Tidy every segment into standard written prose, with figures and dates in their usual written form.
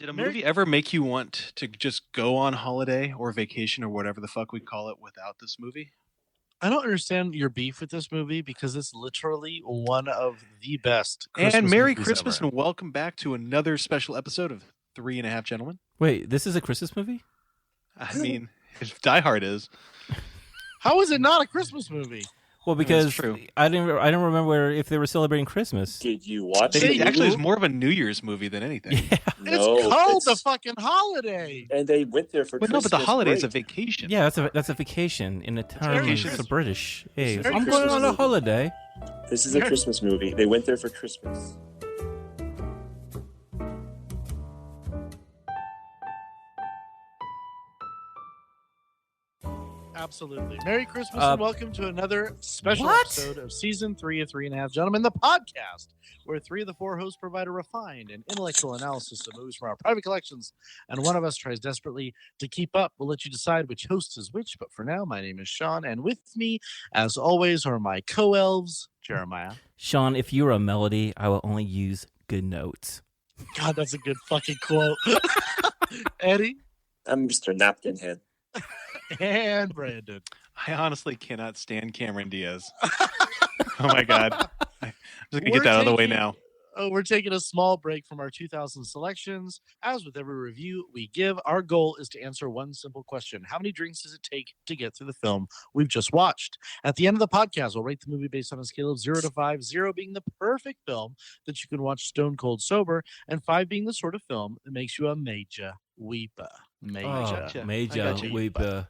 Did a movie ever make you want to just go on holiday or vacation or whatever the fuck we call it without this movie? I don't understand your beef with this movie because it's literally one of the best Christmas And Merry movies Christmas ever. and welcome back to another special episode of 3.5 Gentlemen. Wait, this is a Christmas movie? I mean, if Die Hard is. How is it not a Christmas movie? Well, because true. I don't remember if they were celebrating Christmas. Did you watch It it? actually is more of a New Year's movie than anything. Yeah. It's called the fucking holiday. And they went there for But no, Christmas but the holiday's a break. vacation. Yeah, that's a vacation in a term vacation. for British. Hey, It's very I'm going on a Christmas. holiday. This is a Christmas movie. They went there for Christmas. Absolutely. Merry Christmas and welcome to another special episode of Season 3 of 3.5 Gentlemen, the podcast, where three of the four hosts provide a refined and intellectual analysis of movies from our private collections, and one of us tries desperately to keep up. We'll let you decide which host is which, but for now, my name is Sean, and with me, as always, are my co-elves, Jeremiah. Sean, if you were a melody, I will only use good notes. God, that's a good fucking quote. Eddie. I'm Mr. Napkin Head. And Brandon. I honestly cannot stand Cameron Diaz. Oh my God. I'm just going to get that out of the way now. We're taking a small break from our 2000 selections. As with every review we give, our goal is to answer one simple question. How many drinks does it take to get through the film we've just watched? At the end of the podcast, we'll rate the movie based on a scale of 0 to 5, 0 being the perfect film that you can watch stone cold sober, and 5 being the sort of film that makes you a major weeper. Major weeper.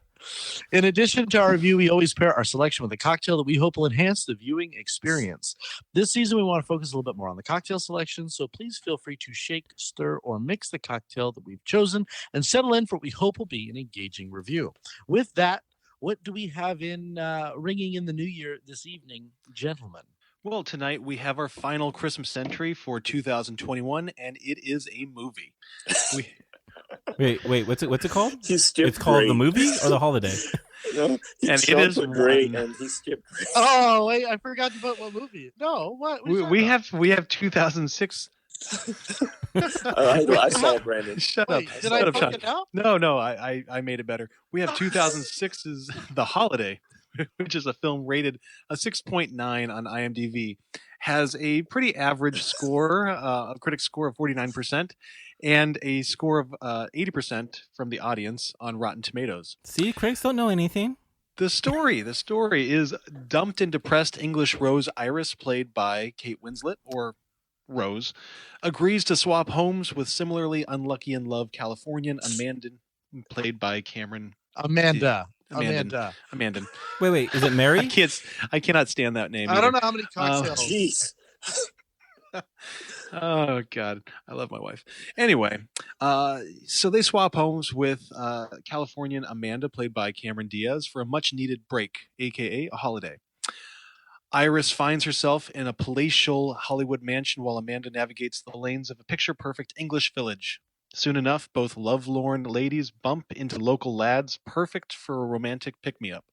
In addition to our review, we always pair our selection with a cocktail that we hope will enhance the viewing experience. This season, we want to focus a little bit more on the cocktail selection, so please feel free to shake, stir, or mix the cocktail that we've chosen and settle in for what we hope will be an engaging review. With that, what do we have in ringing in the new year this evening, gentlemen? Well, tonight we have our final Christmas entry for 2021, and it is a movie. Wait, what's it called? He skipped It's called great. The Movie or The Holiday? No, he And it is great, one. and he skipped great. Oh, wait, I forgot to put what movie. No, what? We have 2006. I saw it, Brandon. Shut Wait, up. did Shut I up, fuck Sean. it out? No, I made it better. We have 2006's The Holiday, which is a film rated a 6.9 on IMDb, has a pretty average score, a critic score of 49%, and a score of 80% from the audience on Rotten Tomatoes. See, critics don't know anything. The story is dumped and depressed English Rose Iris, played by Kate Winslet, or Rose, agrees to swap homes with similarly unlucky in love Californian Amanda, played by Cameron. Amanda. Wait, is it Mary? I cannot stand that name. I don't know how many cocktails. Jeez. Oh God, I love my wife. Anyway, so they swap homes with Californian Amanda, played by Cameron Diaz, for a much-needed break, aka a holiday. Iris finds herself in a palatial Hollywood mansion while Amanda navigates the lanes of a picture-perfect English village. Soon enough, both lovelorn ladies bump into local lads, perfect for a romantic pick-me-up.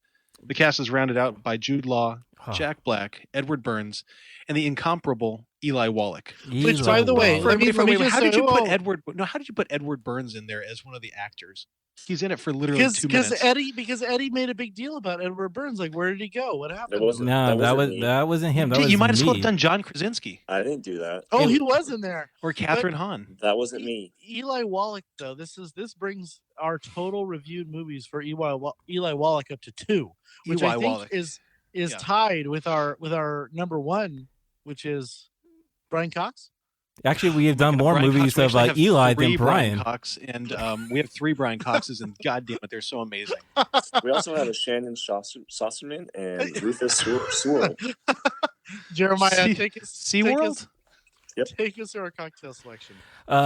The cast is rounded out by Jude Law, Jack Black, Edward Burns, and the incomparable Eli Wallach. Which, by the way, How did you put Edward? How did you put Edward Burns in there as one of the actors? He's in it for literally 2 minutes. Because Eddie made a big deal about Edward Burns. Like, where did he go? What happened? That wasn't him. You might as well have done John Krasinski. I didn't do that. Oh, he was in there. Or Catherine Hahn. That wasn't me. Eli Wallach, though, this brings our total reviewed movies for Eli Wallach up to 2, which I think Wallach. is tied with our number 1, which is Brian Cox. Actually, we have done more Brian movies Cox. of Eli than Brian Brian. Cox, and we have 3 Brian Coxes, and goddamn it, they're so amazing. We also have a Shannon Sosserman and Rufus Sewell. Jeremiah, SeaWorld? Take us through our cocktail selection.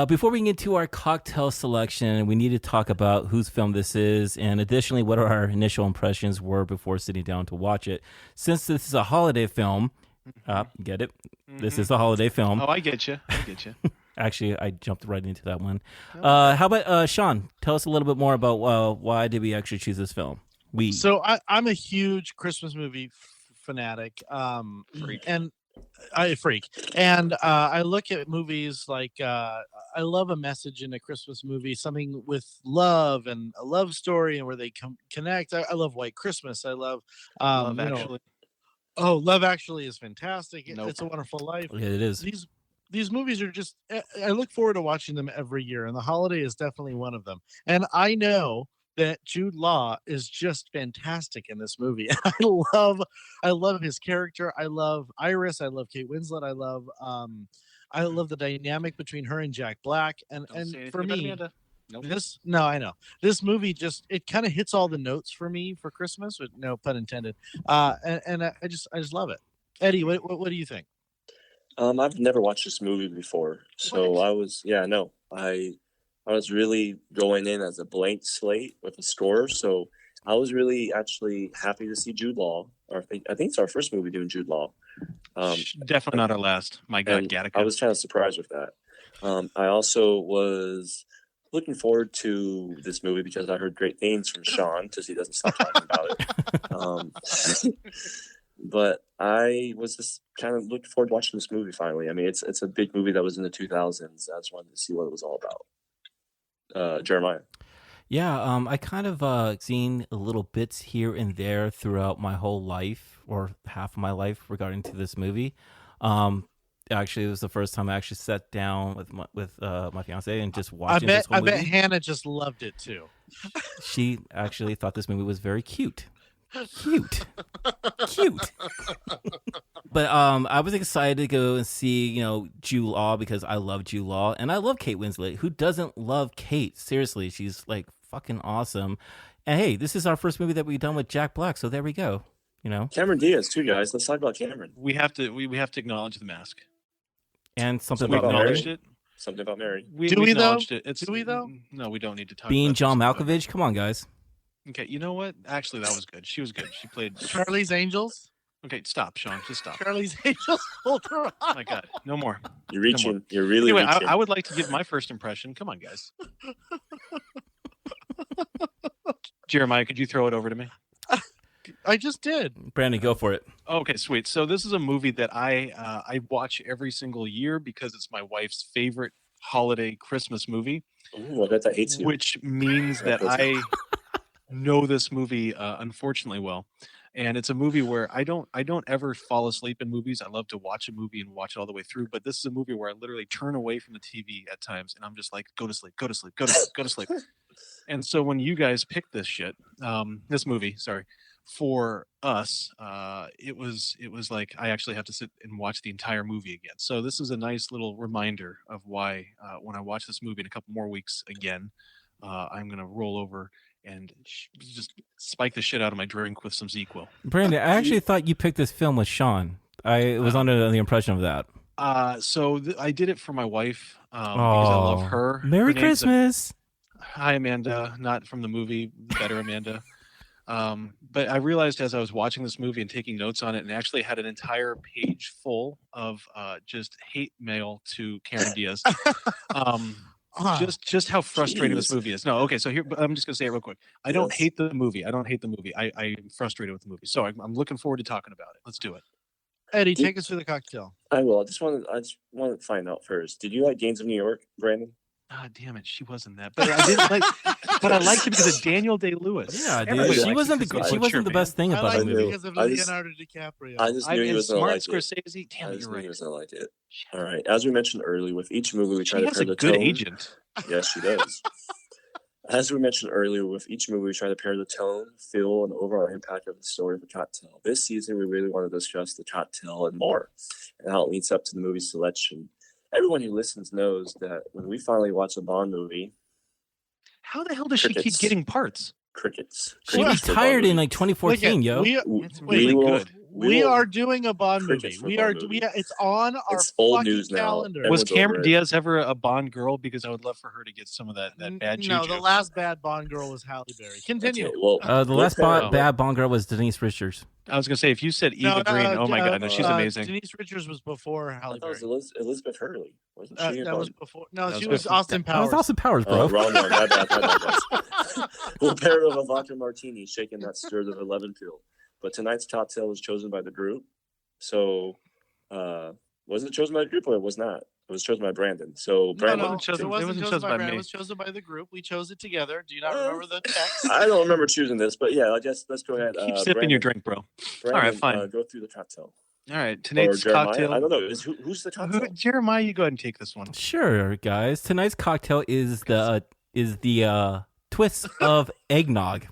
Before we get to our cocktail selection, we need to talk about whose film this is, and additionally, what our initial impressions were before sitting down to watch it. Since this is a holiday film, get it? Mm-hmm. This is a holiday film. Oh, I get you. Actually, I jumped right into that one. How about Sean? Tell us a little bit more about why did we actually choose this film? So I'm a huge Christmas movie fanatic, and I freak. And I look at movies like I love a message in a Christmas movie, something with love and a love story, and where they connect. I love White Christmas. I love, Love you know, Actually. oh, Love Actually is fantastic. Nope. It's a Wonderful Life. Yeah, it is. These movies are just. I look forward to watching them every year, and The Holiday is definitely one of them. And I know that Jude Law is just fantastic in this movie. I love his character. I love Iris. I love Kate Winslet. I love the dynamic between her and Jack Black. And Don't say anything for about me, Amanda. Nope. I know this movie just it kind of hits all the notes for me for Christmas, with no pun intended. And I just love it. Eddie, what do you think? I've never watched this movie before, so What? I was really going in as a blank slate with a score, so I was really actually happy to see Jude Law. Or I think it's our first movie doing Jude Law. Definitely not our last. My God, And Gattaca. I was kind of surprised with that. I also was looking forward to this movie because I heard great things from Sean because he doesn't stop talking about it. But I was just kind of looking forward to watching this movie finally. I mean, it's a big movie that was in the 2000s. I just wanted to see what it was all about. Jeremiah. Yeah, I kind of seen little bits here and there throughout my whole life, or half of my life, regarding to this movie. Actually, it was the first time I actually sat down with my fiance and just watching this whole movie. I bet Hannah just loved it too. She actually thought this movie was very cute. Cute. But I was excited to go and see, Jude Law, because I love Jude Law and I love Kate Winslet. Who doesn't love Kate? Seriously, she's like fucking awesome. And hey, this is our first movie that we've done with Jack Black, so there we go. Cameron Diaz too, guys. Let's talk about Cameron. We have to acknowledge the mask. And something Something about about Mary. Acknowledged it. Something about Mary. Do we, though? acknowledged it. Do we, though? No, we don't need to talk Being about John this. Malkovich. Come on, guys. Okay, you know what? Actually, that was good. She was good. She played. Charlie's Angels. Okay, stop, Sean. Just stop. Charlie's Angels. Oh my God, no more. You're reaching. You're really Anyway, reaching. I would like to give my first impression. Come on, guys. Jeremiah, could you throw it over to me? I just did. Brandon, go for it. Okay, sweet. So this is a movie that I watch every single year because it's my wife's favorite holiday Christmas movie. Ooh, I bet that hates you. Which means that I know this movie unfortunately well. And it's a movie where I don't ever fall asleep in movies. I love to watch a movie and watch it all the way through. But this is a movie where I literally turn away from the TV at times, and I'm just like, go to sleep, go to sleep, go to sleep, go to sleep. And so when you guys picked this movie, for us, it was like I actually have to sit and watch the entire movie again. So this is a nice little reminder of why when I watch this movie in a couple more weeks again, I'm gonna roll over and just spike the shit out of my drink with some ZzzQuil. Brandon, I actually thought you picked this film with Sean. I was under the impression of that. I did it for my wife because I love her. Merry Her name's Christmas. Hi, Amanda. Not from the movie, the better Amanda. But I realized as I was watching this movie and taking notes on it, and actually had an entire page full of just hate mail to Cameron Diaz. Just how frustrating this movie is. No, okay, so here, I'm just gonna say it real quick. I don't hate the movie. I'm frustrated with the movie. So I'm looking forward to talking about it. Let's do it. Eddie, take us through the cocktail. I will. I just want to find out first. Did you like Gangs of New York, Brandon? Ah, damn it, she wasn't that. But I didn't like. But I liked it because of Daniel Day-Lewis. Yeah, dude. Everybody She liked wasn't it because she of wasn't the Butcher, best thing I about like the it movie. because of I just- Leonardo DiCaprio. I just knew he and was going to Smart like it. Scorsese. Damn I it, just you're knew right. he was going to like it. All right. As we mentioned earlier, with each movie we try She to has pair a the good tone. agent. Yes, she does. As we mentioned earlier, with each movie we try to pair the tone, feel, and overall impact of the story of the cocktail. This season, we really want to discuss the cocktail and more, and how it leads up to the movie selection. Everyone who listens knows that when we finally watch a Bond movie, How the hell does she keep Crickets. getting parts? crickets. She Crickets for retired Bond in movie. like 2014, yo. It's really will- good. We will- are doing a Bond movie. Crickets for We Bond are. movie. It's on our It's old fucking news now. calendar. Everyone's Was Cameron over it. Diaz ever a Bond girl? Because I would love for her to get some of that bad juju. No, the last bad Bond girl was Halle Berry. Continue. Okay, well, The last Well, bad Bond girl was Denise Richards. I was gonna say if you said Eva Green, oh my god, no, she's amazing. Denise Richards was before I Halle thought it Berry. was Elizabeth Hurley. Wasn't she? a That was Bond? before. No, That she was was Austin That was Powers. Austin Powers, bro. Oh, wrong one. My bad. Guys. We'll pair it with a vodka martini, shaking that stir of 11 pill. But tonight's cocktail was chosen by the group. So Was it chosen by the group or it was not? It was chosen by Brandon. So Brandon, No, wasn't chosen- it wasn't chosen by me. Brandon. It was chosen by the group. We chose it together. Do you not remember the text? I don't remember choosing this, but yeah, let's go ahead. Keep sipping your drink, bro. Brandon, All right, fine. Go through the cocktail. All right, Or tonight's Jeremiah. cocktail. I don't know. Who's the cocktail? Jeremiah, you go ahead and take this one. Sure, guys. Tonight's cocktail is the twist of eggnog.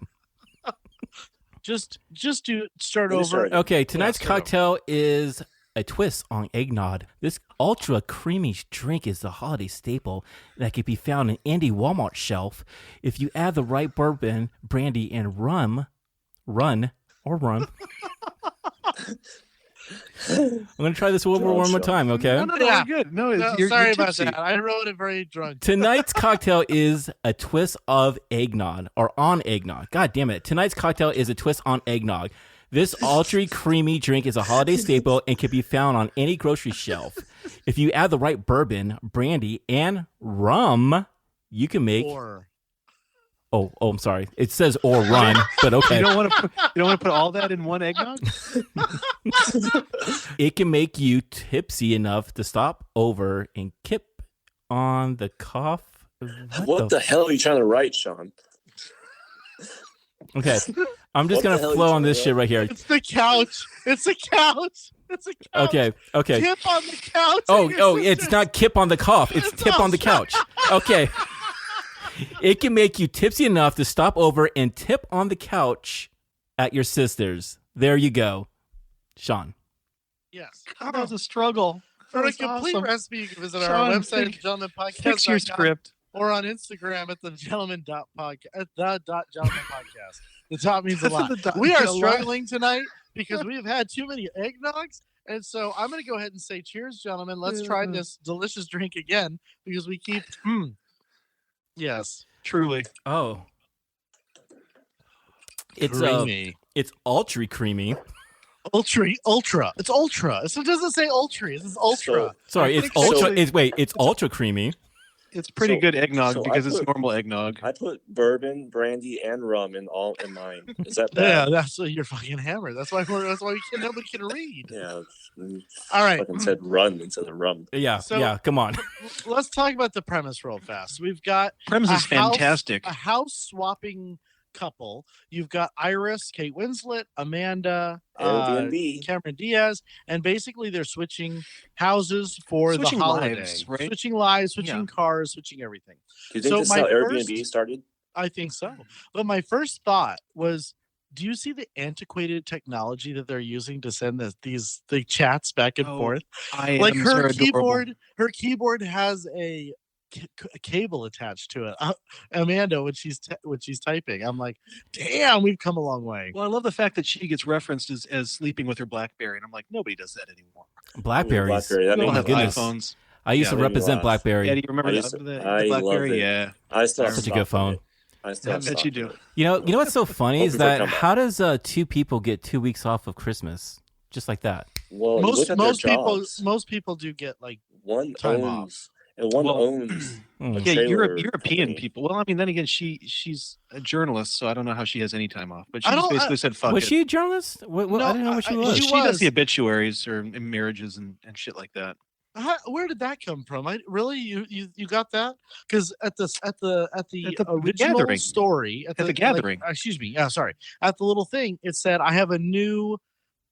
Just to start Let me over. start. Okay, tonight's start over. cocktail is a twist on eggnog. This ultra creamy drink is the holiday staple that can be found in any Walmart shelf. If you add the right bourbon, brandy, and rum. I'm going to try this over one more time, okay? No, Yeah. we're good. No, No, you're sorry about tipsy. that. I wrote it very drunk. Tonight's cocktail is a twist of eggnog, or on eggnog. God damn it. Tonight's cocktail is a twist on eggnog. This ultra creamy drink is a holiday staple and can be found on any grocery shelf. If you add the right bourbon, brandy, and rum, you can make... Oh, I'm sorry. It says or run, but okay. You don't want to put all that in one eggnog? It can make you tipsy enough to stop over and kip on the cough. What the hell are you trying to write, Sean? Okay, I'm just What the gonna hell are you flow on trying to this write? shit right here. It's the couch. It's a couch. It's a couch. Okay. Tip on the couch. Oh, it's not kip on the cough. It's tip on the couch. Okay. It can make you tipsy enough to stop over and tip on the couch at your sister's. There you go, Sean. Yes. God, that was a struggle. For a That's complete awesome. recipe, you can visit our Sean, website at fix your gentlemanpodcast.com script. or on Instagram at the gentleman.podcast. The dot means a lot. The dot We are means a lot. struggling tonight because we've had too many eggnogs. And so I'm going to go ahead and say cheers, gentlemen. Let's try this delicious drink again because we keep... Yes. Truly. Oh, it's Creamy. it's ultra creamy. Ultra. It's ultra. So it doesn't say ultra. It says ultra. Sorry, I it's think ultra. actually- It's ultra creamy. It's pretty So- good eggnog so I because it's put- normal eggnog. I put bourbon, brandy, and rum in mine. Is that Yeah, bad? that's you're fucking hammered. That's why nobody can read. Yeah. All right. Fucking said run instead of rum. So- Yeah. Come on. Let's talk about the premise real fast. We've got Premise is a house- fantastic. a house swapping couple. You've got Iris, Kate Winslet, Amanda, Airbnb. Cameron Diaz, and basically they're switching houses for Switching the holiday. lives, right? Switching lives, switching Yeah. cars, switching everything. Do you think So this is my how Airbnb first- started? I think so. But my first thought was, do you see the antiquated technology that they're using to send the chats back and Oh, forth? Like Her keyboard has a cable attached to it. Amanda, when she's typing, I'm like, damn, we've come a long way. Well, I love the fact that she gets referenced as sleeping with her BlackBerry, and I'm like, nobody does that anymore. Blackberries. BlackBerry. That We all made have me goodness. laugh. iPhones. I used Yeah, to made me represent laugh. BlackBerry. Yeah, do you remember I the, used to- the I love BlackBerry? it. Yeah. I still have Such a stock good in phone. it. I still I have bet stock you in do. it. You know what's so funny is Hoping for a that comeback. how does two people get 2 weeks off of Christmas just like that? Well, you look at their jobs. most people do get like One time owns, and one Well, owns. Mm. a Yeah, trailer European company. people. Well, I mean, then again, she's a journalist, so I don't know how she has any time off. But she I just don't- basically said, "Fuck Was it." she a journalist? No, I didn't know what she I- was. she She does was. the obituaries or marriages and shit like that. Where did that come from? Really, you got that? Because at the original gathering. story At the gathering. excuse me. Yeah, sorry. At the little thing, it said, "I have a new."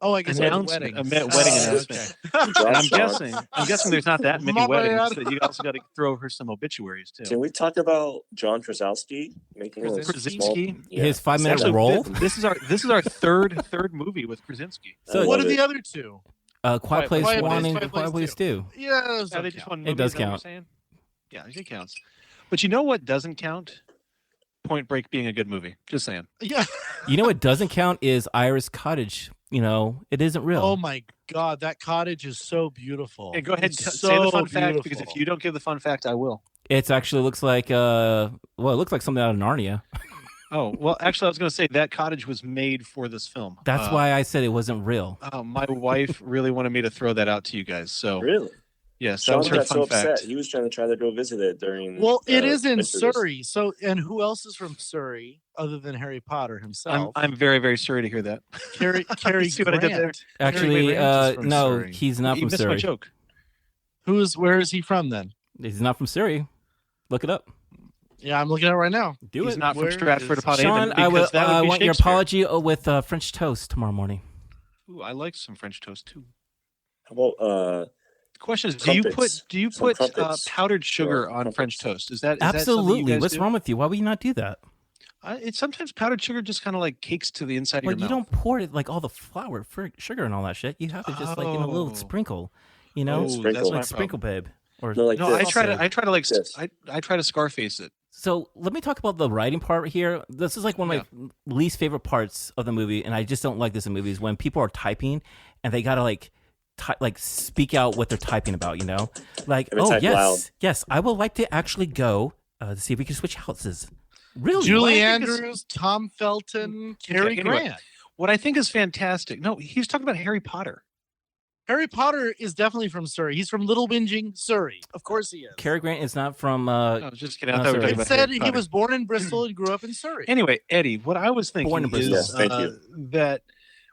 Oh, I guess it was Announcement, weddings. wedding Oh, announcement. okay. And I'm Josh, guessing there's not that many My weddings. bad. That you also got to throw her some obituaries too. Can we talk about John Krasinski making a Krasinski? small- yeah. His 5-minute So role? This is our third movie with Krasinski. So What love are the it. other two? Quiet Place Quiet 1 Place, and Quiet Quiet Place Place 2. Yeah, those Yeah, don't they just count. want It movies, does is that what you're count. saying? Yeah, it counts. But you know what doesn't count? Point Break being a good movie. Just saying. Yeah. You know what doesn't count is Iris Cottage. You know, it isn't real. Oh my God, that cottage is so beautiful. Hey, go ahead and It's say the so fun fact, because if beautiful. you don't give the fun fact, I will. It actually looks like it looks like something out of Narnia. Oh, well, actually, I was going to say that cottage was made for this film. That's why I said it wasn't real. My wife really wanted me to throw that out to you guys. So Really? Yes, that Sean was her got so fun fact. upset. He was trying to go visit it during. Well, it is in winter this- Surrey. So, and who else is from Surrey other than Harry Potter himself? I'm very, very sorry to hear that. Cary See what I did there? Grant. Actually, Cary Grant is from no, Surrey. he's not You from missed my Surrey. joke. Where is he from then? He's not from Surrey. Look it up. Yeah, I'm looking at it right now. Do He's it. not from Where Stratford is- upon Sean, Avon. I because that would be want your Shakespeare. apology with French toast tomorrow morning. Ooh, I like some French toast too. How about The question is, Crumpets. do you Some put crumpets. powdered sugar Or on crumpets. French toast? Is that something you Absolutely. guys What's do? wrong with you? Why would you not do that? It's sometimes powdered sugar just kind of like cakes to the inside Well, of you your mouth. don't pour it like all the flour, sugar, and all that shit. You have to just like a little Oh. sprinkle. You know, Oh, Sprinkle. that's my like sprinkle, problem. babe. Or No, like No, I this. try to like This. I try to Scarface it. So let me talk about the writing part here. This is like one of my least favorite parts of the movie, and I just don't like this in movies when people are typing and they gotta like speak out what they're typing about. You know, like If it's oh typed loud. yes, I would like to actually go to see if we can switch houses. Really, Julie I think it's- Andrews, Tom Felton, Cary anyway. Grant. What I think is fantastic. No, he was talking about Harry Potter. Harry Potter is definitely from Surrey. He's from Little Whinging, Surrey. Of course he is. Cary Grant is not from. I was just kidding. I No, thought we were sorry. talking It about said Harry he Potter. was born in Bristol and grew up in Surrey. Anyway, Eddie, what I was thinking Born in Bristol. is Yes, thank you. that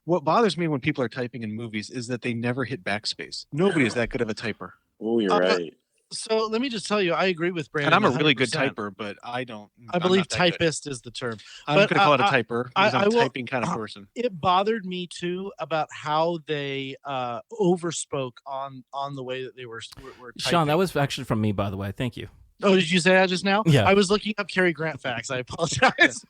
what bothers me when people are typing in movies is that they never hit backspace. Nobody is that good of a typer. Oh, you're Uh, right. So let me just tell you, I agree with Brandon. And I'm a really good 100%. typer, but I don't. I I'm believe not that good. typist is the term. I'm but going to call it a I- typer because I'm I a will- typing kind of person. It bothered me too about how they overspoke on the way that they were typing. Sean, that was actually from me, by the way. Thank you. Oh, did you say that just now? Yeah. I was looking up Cary Grant facts. I apologize.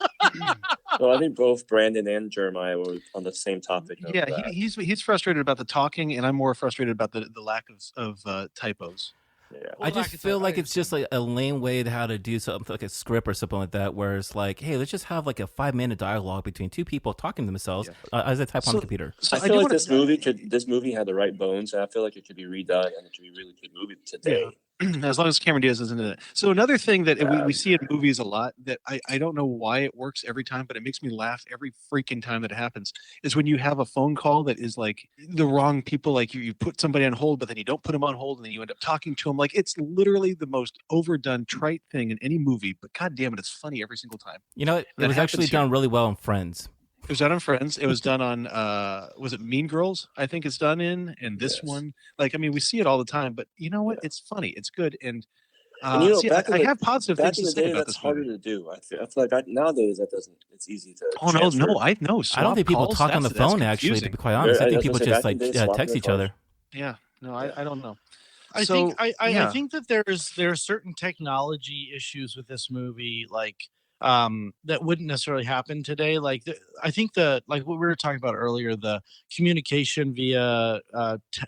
Well, I think both Brandon and Jeremiah were on the same topic. Of Yeah, that. he's frustrated about the talking, and I'm more frustrated about the lack of typos. Yeah. I just feel like it's just like a lame way to how to do something like a script or something like that, where it's like, hey, let's just have like a 5-minute dialogue between two people talking to themselves as they type on the computer. So I do feel like wanna- this movie had the right bones, and I feel like it could be redone and it could be a really good movie today. as long as Cameron Diaz isn't in it. So another thing that we see in movies a lot that I don't know why it works every time, but it makes me laugh every freaking time that it happens is when you have a phone call that is like the wrong people, like you put somebody on hold, but then you don't put them on hold and then you end up talking to them. Like it's literally the most overdone, trite thing in any movie, but God damn it, it's funny every single time. You know, it That was actually happens here. done really well in Friends. It was done on Friends. It was done on was it Mean Girls? I think it's done in, and this Yes. one. Like, I mean, we see it all the time, but you know what? Yeah. It's funny. It's good, and And, you know, see, back in I the- have positive Back things in to the say day, about that's this harder movie. to do. I feel like nowadays that doesn't. It's easy to. Oh no, transfer. no, I know. I don't think people talk on the phone, actually, to Confusing. be quite honest. I Yeah, think I was people gonna say, just back in like the day, swapping text their each phones. other. Yeah, no, I don't know. I So, think I yeah. think that there are certain technology issues with this movie, like that wouldn't necessarily happen today. Like I think like what we were talking about earlier, the communication via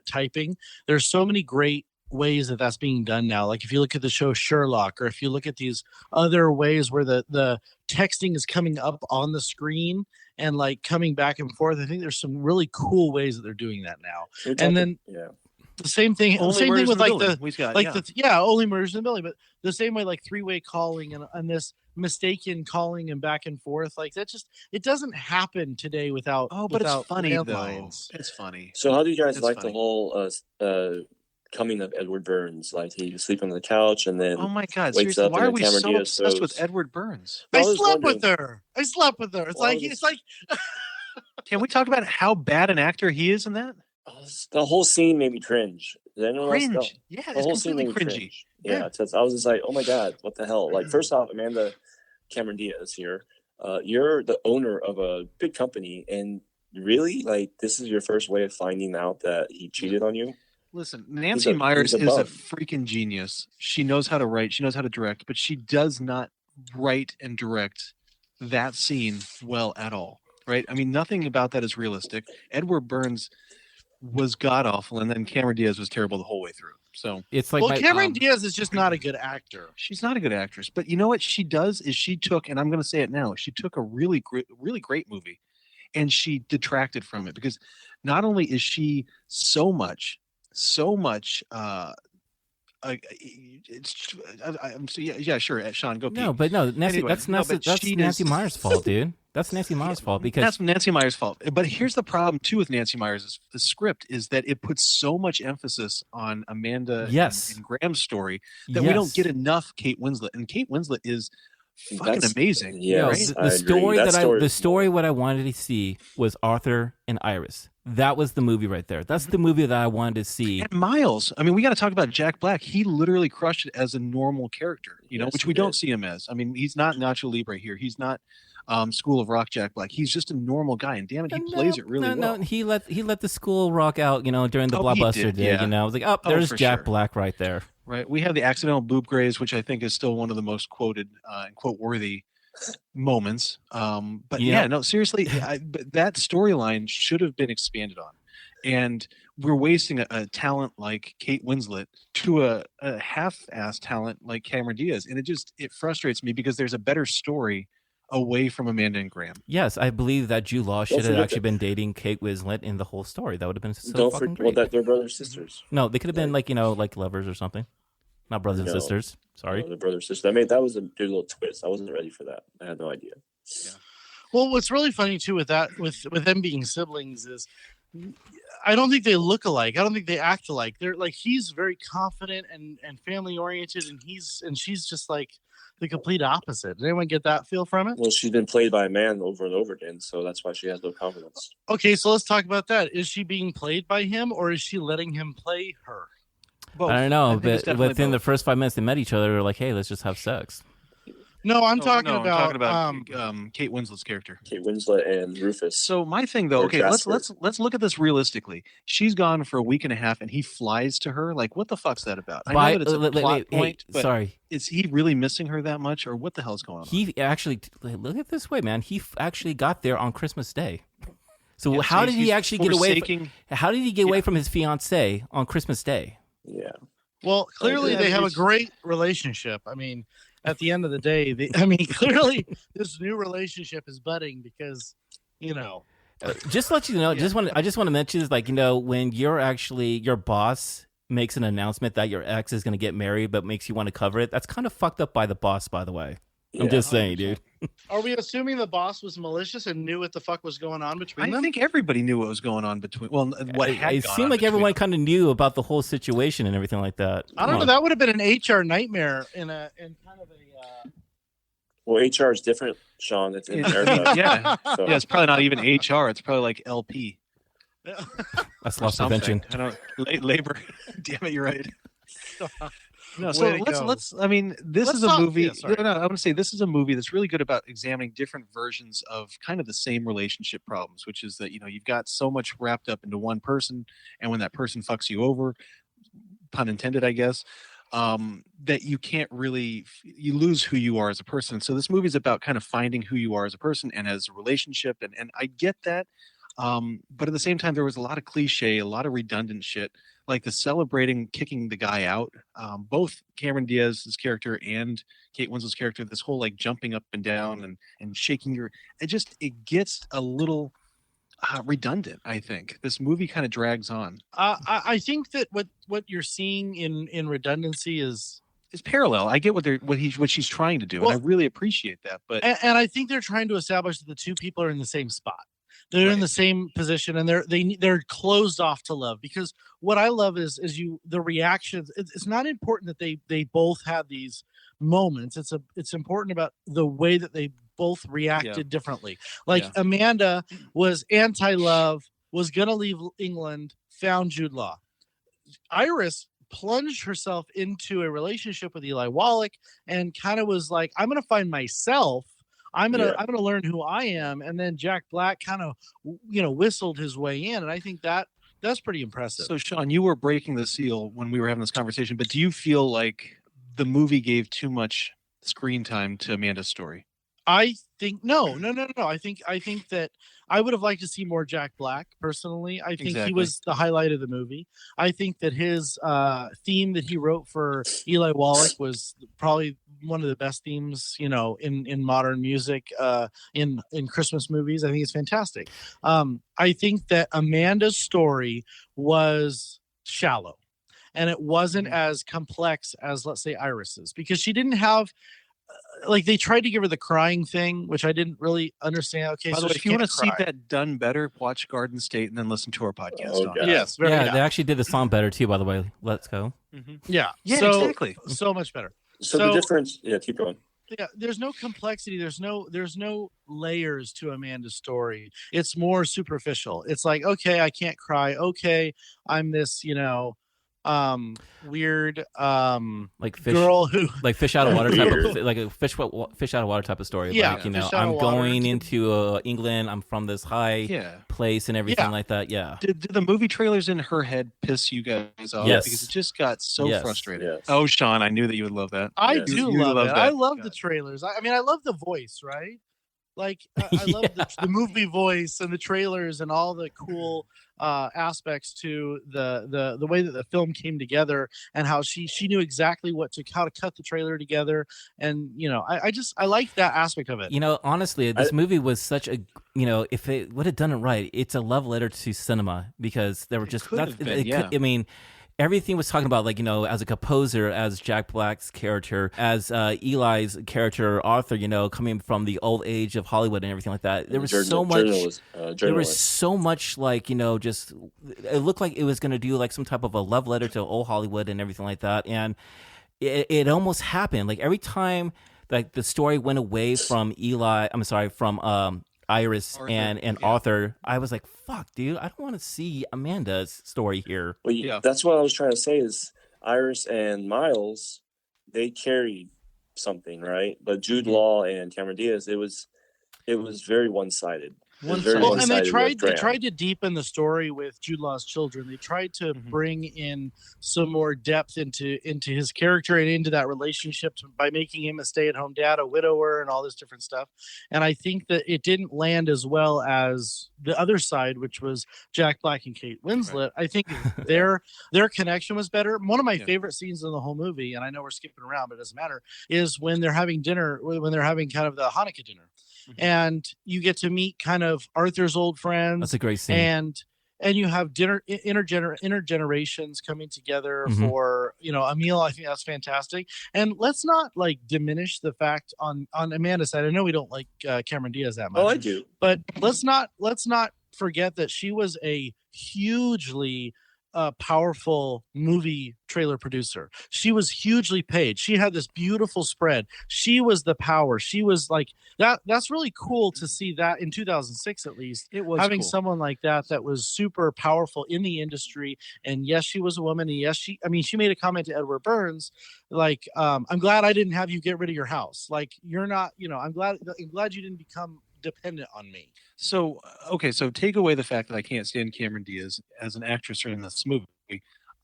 typing. There's so many great ways that that's being done now. Like if you look at the show Sherlock, or if you look at these other ways where the texting is coming up on the screen and like coming back and forth. I think there's some really cool ways that they're doing that now. We're And talking- then yeah. the same thing Only same thing Murders with in the like Building. the We've got, like yeah. only murders in the building, but the same way like three-way calling and this mistaken calling and back and forth, like that just it doesn't happen today without Oh, but without it's funny though. landlines. It's funny. So how do you guys It's like funny. the whole coming of Edward Burns? Like he was sleeping on the couch and then Oh my God! wakes Seriously, up why and are then we Cameron so Diaz obsessed with goes- Edward Burns? I I was slept with wondering- her. It's Well, I like was- it's like Can we talk about how bad an actor he is in that? the whole scene made me cringe. Did anyone else know? Cringe. Yeah, The it's whole scene completely made me cringy. cringe. Yeah. Yeah, it's I was just like, oh my God, what the hell? Like, first off, Amanda Cameron Diaz here, you're the owner of a big company, and really, like, this is your first way of finding out that he cheated on you? Listen, Nancy a- Myers he's a is a bum. freaking genius. She knows how to write. She knows how to direct, but she does not write and direct that scene well at all. Right? I mean, nothing about that is realistic. Edward Burns was god awful, and then Cameron Diaz was terrible the whole way through. So It's like well, my, Cameron Diaz is just not a good actor. she's not a good actress. But you know what she does is she took, and I'm going to say it now, she took a really great movie, and she detracted from it because not only is she so much. I'm so yeah, sure. Sean, go. no, Pete. but no, Nancy, Anyway, that's no, Nancy, but that's she Nancy is- Myers' fault, dude. That's Nancy Meyers' fault because that's Nancy Meyers' fault. But here's the problem too with Nancy Meyers' the script is that it puts so much emphasis on Amanda and Graham's story that we don't get enough Kate Winslet. And Kate Winslet is fucking amazing. Yeah, right? The story what I wanted to see was Arthur and Iris. That was the movie right there. That's the movie that I wanted to see. And Miles. I mean, we got to talk about Jack Black. He literally crushed it as a normal character, which we don't see him as. I mean, he's not Nacho Libre here. He's not School of Rock Jack Black. He's just a normal guy, and damn it, he plays it really well. No, he let the School Rock out, during the Blockbuster day. Yeah. I was like, there's Jack Black right there. Right. We have the accidental boob graze, which I think is still one of the most quoted and quote-worthy moments. But seriously, but that storyline should have been expanded on. And we're wasting a talent like Kate Winslet to a half-assed talent like Cameron Diaz. And it frustrates me because there's a better story away from Amanda and Graham. Yes, I believe that Jude Law should have actually been dating Kate Winslet in the whole story. That would have been so fucking great. Well, they're brothers sisters. No, they could have been like lovers or something. Not brothers and sisters. Sorry. No, the brother sister. That was a good little twist. I wasn't ready for that. I had no idea. Yeah. Well, what's really funny too with that, with them being siblings, is I don't think they look alike. I don't think they act alike. They're like, he's very confident and family oriented, and she's just like the complete opposite. Did anyone get that feel from it? Well, she's been played by a man over and over again, so that's why she has no confidence. Okay, so let's talk about that. Is she being played by him, or is she letting him play her? Both. I don't know, but within the first 5 minutes they met each other, they were like, "Hey, let's just have sex." No, I'm talking about Kate Winslet's character. Kate Winslet and Rufus. So my thing though, okay, let's look at this realistically. She's gone for a week and a half, and he flies to her. Like, what the fuck's that about? I know that it's a plot point, but sorry, is he really missing her that much, or what the hell's going on? He actually look at it this way, man. He actually got there on Christmas Day. So how did he actually get away? How did he get away from his fiancée on Christmas Day? Yeah. Well, clearly they have a great relationship. I mean, at the end of the day, clearly this new relationship is budding because, just to let you know, I just want to mention is when your boss makes an announcement that your ex is going to get married, but makes you want to cover it. That's kind of fucked up by the boss, by the way. Yeah, I'm just saying, 100%. Dude. Are we assuming the boss was malicious and knew what the fuck was going on between them? I think everybody knew what was going on between. Well, it seemed like everyone kind of knew about the whole situation and everything like that. I don't know. That would have been an HR nightmare in kind of a. Well, HR is different, Sean. It's in America. Yeah, it's probably not even HR. It's probably like LP. That's loss prevention. I don't labor. Damn it, you're right. No, so let's. I mean, this is a movie. I want to say this is a movie that's really good about examining different versions of kind of the same relationship problems, which is that you've got so much wrapped up into one person, and when that person fucks you over, pun intended, I guess, that you can't really you lose who you are as a person. So this movie is about kind of finding who you are as a person and as a relationship, and I get that, but at the same time, there was a lot of cliche, a lot of redundant shit. Like the celebrating kicking the guy out, both Cameron Diaz's character and Kate Winslet's character, this whole like jumping up and down and shaking it gets a little redundant. I think this movie kind of drags on. I think that what you're seeing in redundancy is parallel. I get what she's trying to do, and I really appreciate that. But and I think they're trying to establish that the two people are in the same spot. They're in the same position, and they're closed off to love. Because what I love is the reactions. It's not important that they both had these moments. It's important about the way that they both reacted differently. Like Amanda was anti-love, was gonna leave England, found Jude Law. Iris plunged herself into a relationship with Eli Wallach and kind of was like, I'm gonna find myself. I'm gonna learn who I am, and then Jack Black kind of whistled his way in, and I think that's pretty impressive. So Sean, you were breaking the seal when we were having this conversation, but do you feel like the movie gave too much screen time to Amanda's story? I think no. I think that I would have liked to see more Jack Black personally. I think he was the highlight of the movie. I think that his theme that he wrote for Eli Wallach was probably one of the best themes, in modern music, in Christmas movies. I think it's fantastic. I think that Amanda's story was shallow, and it wasn't as complex as, let's say, Iris's, because she didn't have like they tried to give her the crying thing, which I didn't really understand. Okay, By so the way, she if you want to can't see cry. that done better, watch Garden State and then listen to our podcast Oh, on God. it. Yes, very, Yeah, they actually did the song better too. By the way, let's go. yeah, Yeah, so, exactly. so much better. So the difference, keep going. Yeah, there's no complexity. There's no layers to Amanda's story. It's more superficial. It's like, okay, I can't cry. Okay, I'm this, weird Like fish, girl who like fish out of water type of, Weird. like a fish out of water type of story. Yeah, like, fish out of I'm water. going into England. I'm from this high place and everything Yeah. like that. Yeah. Did the movie trailers in her head piss you guys off? Yes. Because it just got so Yes. frustrating. Yes. Oh, Sean, I knew that you would love that. I Yes. do You love love it. that. I love the God. trailers. I mean, I love the voice, right? Like I love the movie voice and the trailers and all the cool aspects to the way that the film came together and how she knew exactly how to cut the trailer together. And I like that aspect of it. Honestly, this movie was such a, if it would have done it right, it's a love letter to cinema because there were just, could have been, I mean, everything was talking about, like, as a composer, as Jack Black's character, as Eli's character, Arthur, coming from the old age of Hollywood and everything like that. There was so much. There was so much, like, just it looked like it was going to do like some type of a love letter to old Hollywood and everything like that. And it almost happened. Like every time, like the story went away from Iris Arthur, and Arthur, I was like, fuck, dude, I don't want to see Amanda's story here. Well, that's what I was trying to say is Iris and Miles, they carried something, right? But Jude Law and Cameron Diaz, it was very one-sided. And they tried to deepen the story with Jude Law's children. They tried to bring in some more depth into his character and into that relationship by making him a stay-at-home dad, a widower, and all this different stuff. And I think that it didn't land as well as the other side, which was Jack Black and Kate Winslet. Right. I think their connection was better. One of my favorite scenes in the whole movie, and I know we're skipping around, but it doesn't matter, is when they're having dinner, when they're having kind of the Hanukkah dinner. And you get to meet kind of Arthur's old friends. That's a great scene. And you have intergenerations coming together for, a meal. I think that's fantastic. And let's not like diminish the fact on Amanda's side. I know we don't like Cameron Diaz that much. Oh, I do. But let's not forget that she was a hugely powerful movie trailer producer. She was hugely paid. She had this beautiful spread. She was the power. She was like that. That's really cool to see that in 2006, at least. It was having cool. someone like that was super powerful in the industry. And yes, she was a woman. And yes, she made a comment to Edward Burns, like, I'm glad I didn't have you get rid of your house. Like, you're not, I'm glad you didn't become dependent on me. So take away the fact that I can't stand Cameron Diaz as an actress in this movie.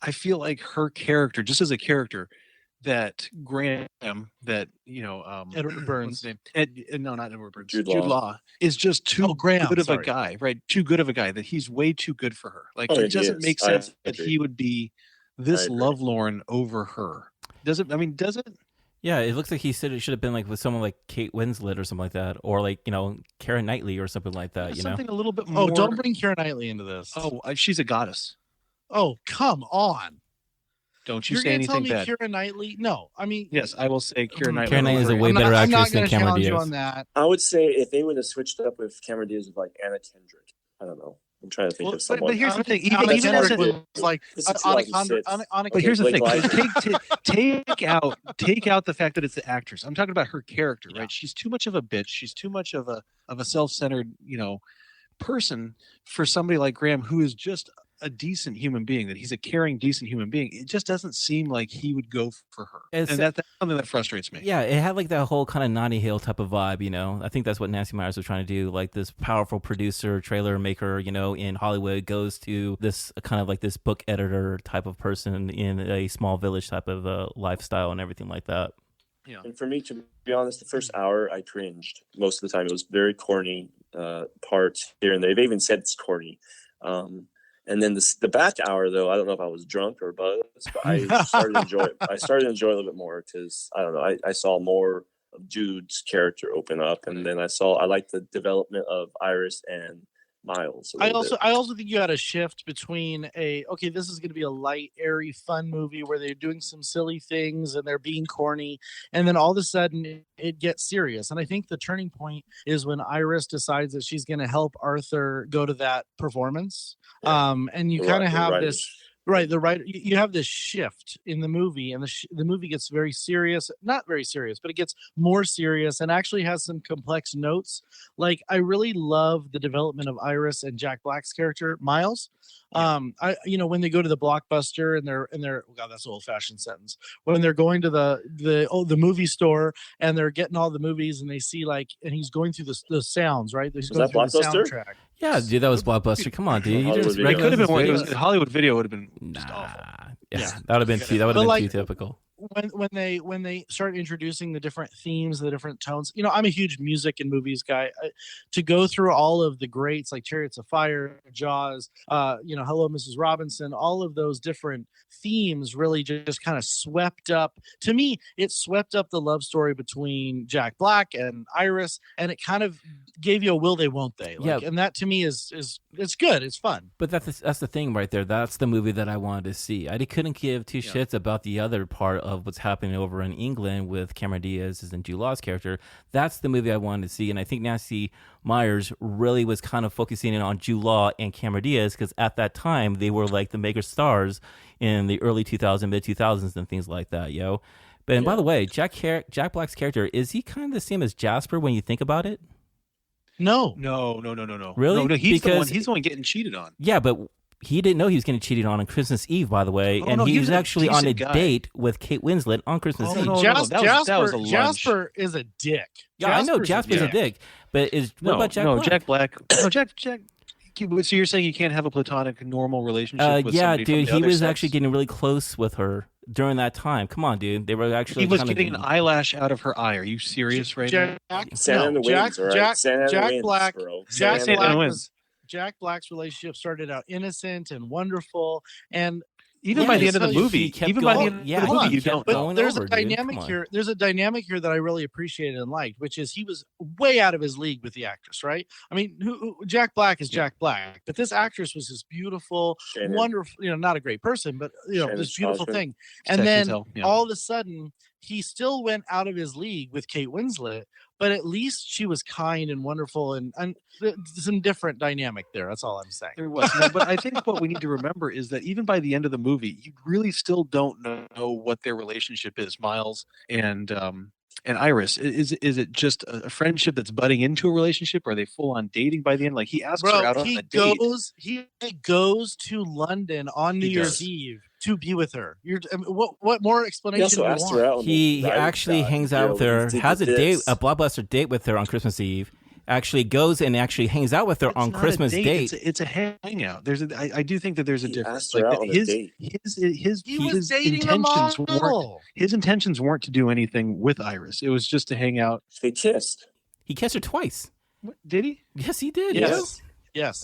I feel like her character, just as a character, that Graham, that Edward Burns, no, not Edward Burns, Jude Law is just too Graham, good of a guy, right? Too good of a guy that he's way too good for her. Like it doesn't make sense that he would be this lovelorn over her. Does it? Yeah, it looks like he said it should have been like with someone like Kate Winslet or something like that, or like Keira Knightley or something like that. Something a little bit more. Oh, don't bring Keira Knightley into this. Oh, she's a goddess. Oh, come on! Don't you You're say anything tell me bad. Keira Knightley? No, I mean yes, I will say Keira Knightley. Keira Knightley is a way better actress than Cameron Diaz. On that. I would say if they would have switched up with Cameron Diaz with like Anna Kendrick, I don't know. I'm trying to think of someone. But here's the thing. Even as it was like but here's the thing. Take out the fact that it's the actress. I'm talking about her character, right? She's too much of a bitch. She's too much of a self-centered, person for somebody like Graham, who is just a decent human being, that he's a caring, decent human being. It just doesn't seem like he would go for her. And that's something that frustrates me. Yeah, it had like that whole kind of Notting Hill type of vibe, I think that's what Nancy Meyers was trying to do. Like this powerful producer, trailer maker, in Hollywood goes to this kind of like this book editor type of person in a small village type of lifestyle and everything like that. Yeah. And for me, to be honest, the first hour I cringed most of the time. It was very corny parts here and there. They even said it's corny. And then the back hour, though, I don't know if I was drunk or buzzed, but I started to enjoy it. I started to enjoy it a little bit more because, I don't know, I saw more of Jude's character open up. And then I liked the development of Iris and Miles. I also think you had a shift between this is going to be a light, airy, fun movie where they're doing some silly things and they're being corny, and then all of a sudden it gets serious. And I think the turning point is when Iris decides that she's going to help Arthur go to that performance. Yeah. And you kind of have this. Right, you have this shift in the movie, and the movie gets very serious. Not very serious, but it gets more serious and actually has some complex notes. Like, I really love the development of Iris and Jack Black's character, Miles. When they go to the Blockbuster and they're oh God, that's an old-fashioned sentence. When they're going to the movie store and they're getting all the movies and they see and he's going through the sounds, right? He's going through the soundtrack. Yeah, dude, that was Blockbuster. Come on, dude. It could have been more. It was Hollywood Video would have been just awful. Yeah, that would have been too typical. When they start introducing the different themes, the different tones, I'm a huge music and movies guy. To go through all of the greats like Chariots of Fire, Jaws, Hello, Mrs. Robinson, all of those different themes really just kind of swept up. To me, it swept up the love story between Jack Black and Iris, and it kind of gave you a will they, won't they. And that to me is it's good. It's fun. But that's the thing right there. That's the movie that I wanted to see. I couldn't give two shits about the other part of what's happening over in England with Cameron Diaz and Jude Law's character. That's the movie I wanted to see. And I think Nancy Meyers really was kind of focusing in on Jude Law and Cameron Diaz because at that time they were like the mega stars in the early 2000s, mid 2000s and things like that, yo. But and by the way, Jack Black's character, is he kind of the same as Jasper when you think about it? No. Really? No, he's the one getting cheated on. Yeah, but he didn't know he was getting cheated on Christmas Eve, by the way, he was actually on a date with Kate Winslet on Christmas Eve. That was a lunch. Jasper is a dick. Yeah, I know Jasper's a dick, but what about Jack Black? Jack Black. No, Jack. So you're saying you can't have a platonic, normal relationship with somebody dude, from the he was other actually sex? getting really close with her during that time. Come on, dude. They were actually He was getting an eyelash out of her eye. Are you serious right now? Jack Black's relationship started out innocent and wonderful, and even by the end of the movie, you don't know. There's a dynamic here. There's a dynamic here that I really appreciated and liked, which is he was way out of his league with the actress, right? I mean, Jack Black is Jack Black, but this actress was this beautiful, wonderful, not a great person, but this beautiful thing. And then all of a sudden, he still went out of his league with Kate Winslet, but at least she was kind and wonderful and some different dynamic there. That's all I'm saying. There was. No, but I think what we need to remember is that even by the end of the movie, you really still don't know what their relationship is, Miles and Iris. Is it just a friendship that's budding into a relationship? Or are they full on dating by the end? Like he asks her out on a date. He goes to London on New Year's Eve to be with her. What more explanation do you want? He actually hangs out with her, has a blockbuster date with her on Christmas Eve. Actually goes and actually hangs out with her on Christmas date. It's a hangout. I do think that there's a difference. His intentions weren't to do anything with Iris. It was just to hang out. They kissed. He kissed her twice. What, did he? Yes, he did. Yes.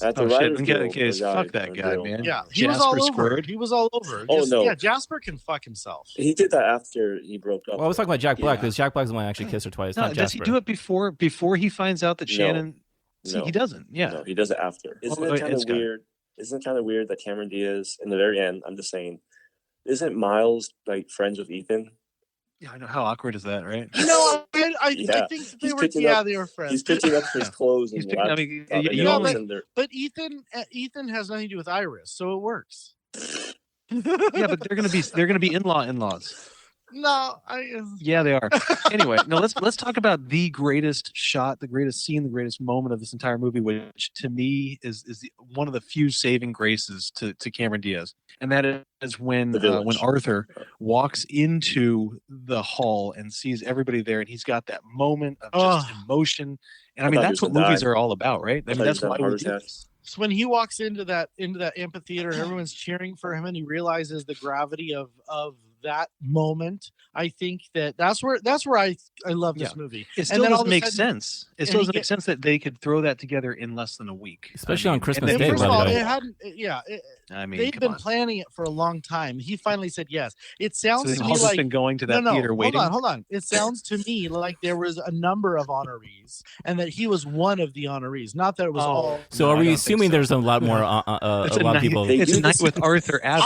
Fuck that guy, man. Yeah, he was all over. He was all over. Yeah, Jasper can fuck himself. He did that after he broke up. Well, I was talking about Jack Black because Jack Black's the one that actually kissed her twice. Not does he do it before he finds out that Shannon? No. He doesn't. Yeah, no, he does it after. Isn't it kind of weird? Isn't it kind of weird that Cameron Diaz, in the very end, I'm just saying, isn't Miles like friends with Ethan? Yeah, I know. How awkward is that, right? I think they were friends. He's picking up his clothes. But Ethan has nothing to do with Iris, so it works. Yeah, but they're gonna be in-laws. No, yeah, they are. Anyway, no, let's talk about the greatest shot, the greatest scene, the greatest moment of this entire movie, which to me is one of the few saving graces to Cameron Diaz, and that is when Arthur walks into the hall and sees everybody there, and he's got that moment of just emotion. And I mean, that's what movies are all about, right? I mean, that's why we do this. So when he walks into that amphitheater and everyone's cheering for him and he realizes the gravity of that moment, I think that's where I love this movie. It And still then all doesn't of a make sudden- sense. It still doesn't make sense that they could throw that together in less than a week, Especially on and Christmas they Day, did First of by the all, way. it hadn't. I mean, They've come been on. planning it for a long time. He finally said yes. It sounds So they've to all me just like been going to that no, theater waiting. Hold on. It sounds to me like there was a number of honorees, and that he was one of the honorees. Not that it was all. So No, are I we don't think assuming so. there's a lot more, a It's lot of people? They It's do a night this- with Arthur Abbott.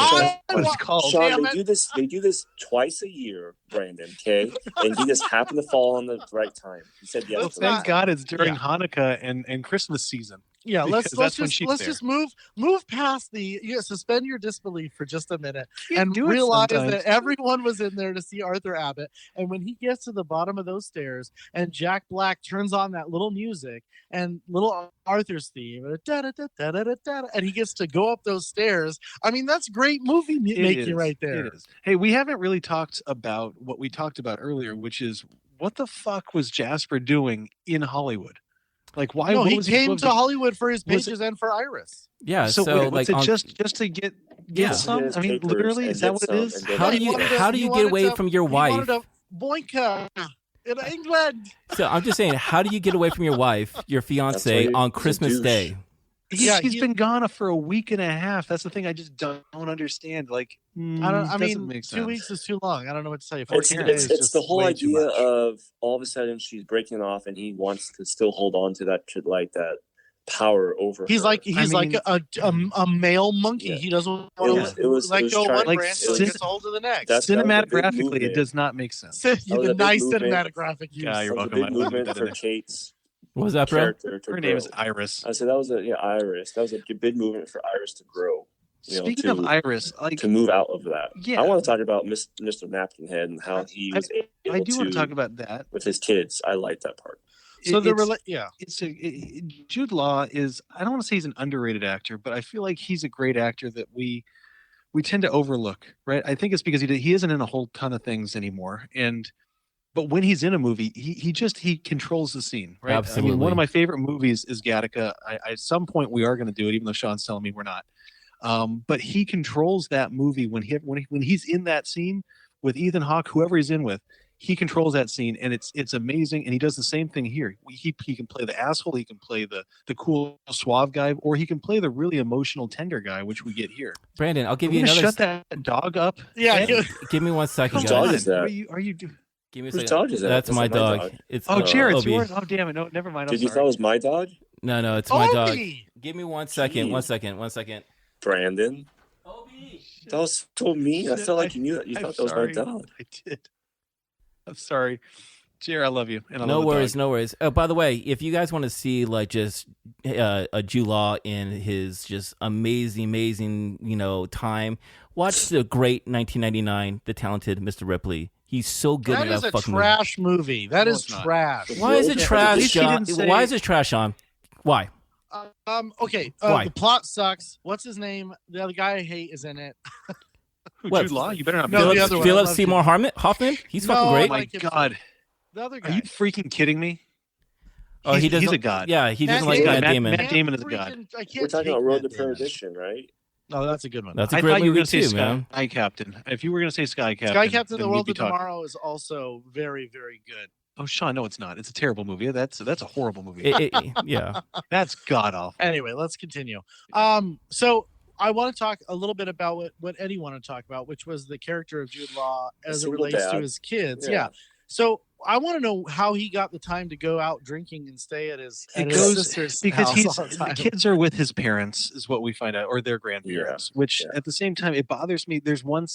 That's what it's called. Sean, Damn they it. do this. They do this twice a year, Brandon. Okay, and he just happened to fall on the right time. He said yes. Well, Let's to that. thank God it's during Yeah. Hanukkah and Christmas season. Yeah, Because let's that's when she's just move past the suspend your disbelief for just a minute Can't and do it realize sometimes. that everyone was in there to see Arthur Abbott. And when he gets to the bottom of those stairs and Jack Black turns on that little music and little Arthur's theme, and he gets to go up those stairs. I mean, that's great movie It making is. right there. It is. Hey, we haven't really talked about what we talked about earlier, which is what the fuck was Jasper doing in Hollywood? Like, why? No, what he was came what to was Hollywood for his was it- pages and for Iris. Yeah. So, So, wait, like, was it on- just to get Yeah. some? His I mean, papers literally, and is that get what it some is? and get how do some. you wanted to- how do he you get wanted away to- from your He wife? wanted to boinka in England. So I'm just saying, how do you get away from your wife, your fiance, why on he's a Christmas douche. Day? He's been gone for a week and a half. That's the thing I just don't understand. Like, I doesn't mean, make 2 sense. weeks is too long. I don't know what to tell you. It's 14 days is it's just the whole way too idea much. of all of a sudden she's breaking off and he wants to still hold on to that shit, like that power over He's her. like a male monkey. Yeah. He doesn't want It was let go of trying- one like, branch so he gets a hold of the next. That's- that was a big Cinematographically, it movement. does not make sense. The was a big nice movement. cinematographic use. Yeah, you're That was a welcome. big I love movement that for in there. Kate's What was that, bro? character to Her grow. name is Iris. I said that was Iris. That was a big movement for Iris to grow. You know, Speaking of Iris, like, to move out of that. Yeah. I want to talk about Mr. Napkinhead and how he was able I do want to to talk about that. with his kids. I like that part. So It's Jude Law is, I don't want to say he's an underrated actor, but I feel like he's a great actor that we tend to overlook, right? I think it's because he isn't in a whole ton of things anymore, but when he's in a movie, he controls the scene, right? I Absolutely. mean, one of my favorite movies is Gattaca. At some point we are going to do it, even though Sean's telling me we're not. But he controls that movie when he's in that scene with Ethan Hawke, whoever he's in with. He controls that scene, and it's amazing. And he does the same thing here. He can play the asshole, he can play the cool suave guy, or he can play the really emotional tender guy, which we get here. Brandon, I'll give you We're gonna another. shut that dog up. Yeah, Give me 1 second, Whose guys. dog is that? What are you doing? Give me a Whose second. dog is that? That's my That's not my dog. dog. It's Oh, Jared's Obi. yours. Oh, damn it! No, never mind. I'm Did you sorry. thought it was my dog? No, it's my dog. Obi! Give me 1 second. Jeez. 1 second. Brandon. Obi. That was so mean. I felt like you knew that. You I'm thought that was sorry. my dog. I did. I'm sorry, Jared. I love you. And I No love the worries, dog. no worries. Oh, by the way, if you guys want to see like just a Jude Law in his just amazing, time, watch the great 1999, The Talented Mr. Ripley. He's so good That in is that a fucking trash movie. That No, is it's not. trash. movie. Why is it Yeah, trash, at least he John? didn't say- Why is it trash, Sean? Why? Okay. Why? The plot sucks. What's his name? The other guy I hate is in it. Who, What? Jude Law? You better not. No, be the like other that. one. I Philip love Seymour Hoffman? He's fucking No, great. Oh my like him. God! The other Are guy. you freaking kidding me? Oh, he doesn't. He's a god. Yeah, he doesn't like Matt Matt Damon. Damon. Matt Damon is a god. I can't We're talking take about Road Matt to Damon. Perdition, right? Oh, that's a good one. That's a I great thought you were movie going to say too, Sky man. Captain. If you were going to say Sky Captain, Sky Captain: then The we'd World be of talking. Tomorrow is also very, very good. Oh, Sean, no, it's not. It's a terrible movie. That's a horrible movie. Yeah. That's god awful. Anyway, let's continue. So I want to talk a little bit about what Eddie wanted to talk about, which was the character of Jude Law as it single relates to dad. his kids. Yeah. Yeah. So I want to know how he got the time to go out drinking and stay at his sister's Because house all the the time. kids are with his parents, is what we find out, or their grandparents. Which Yeah. at the same time, it bothers me. There's one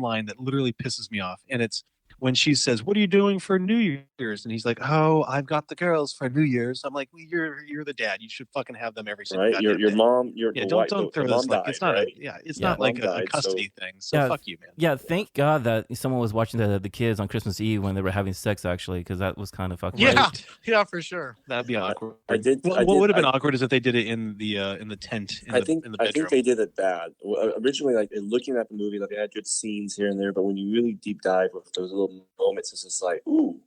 line that literally pisses me off, and it's when she says, "What are you doing for New Year's?" And he's like, "Oh, I've got the girls for New Year's." I'm like, well, "You're the dad. You should fucking have them every single Right? goddamn Your day." mom, Yeah, the don't wife, throw the this mom like died, it's not right? it's Yeah, not like mom a died, custody thing. So Yeah. fuck you, man. Yeah, thank God that someone was watching the kids on Christmas Eve when they were having sex, actually, because that was kind of fucking Yeah. right. Yeah, for sure. That'd be awkward. I did- What I did- would have been I- awkward is if they did it in the tent in I the think bedroom. they did it bad. Originally, like looking at the movie, like they had good scenes here and there, but when you really deep dive with those little moments, it's just like, ooh,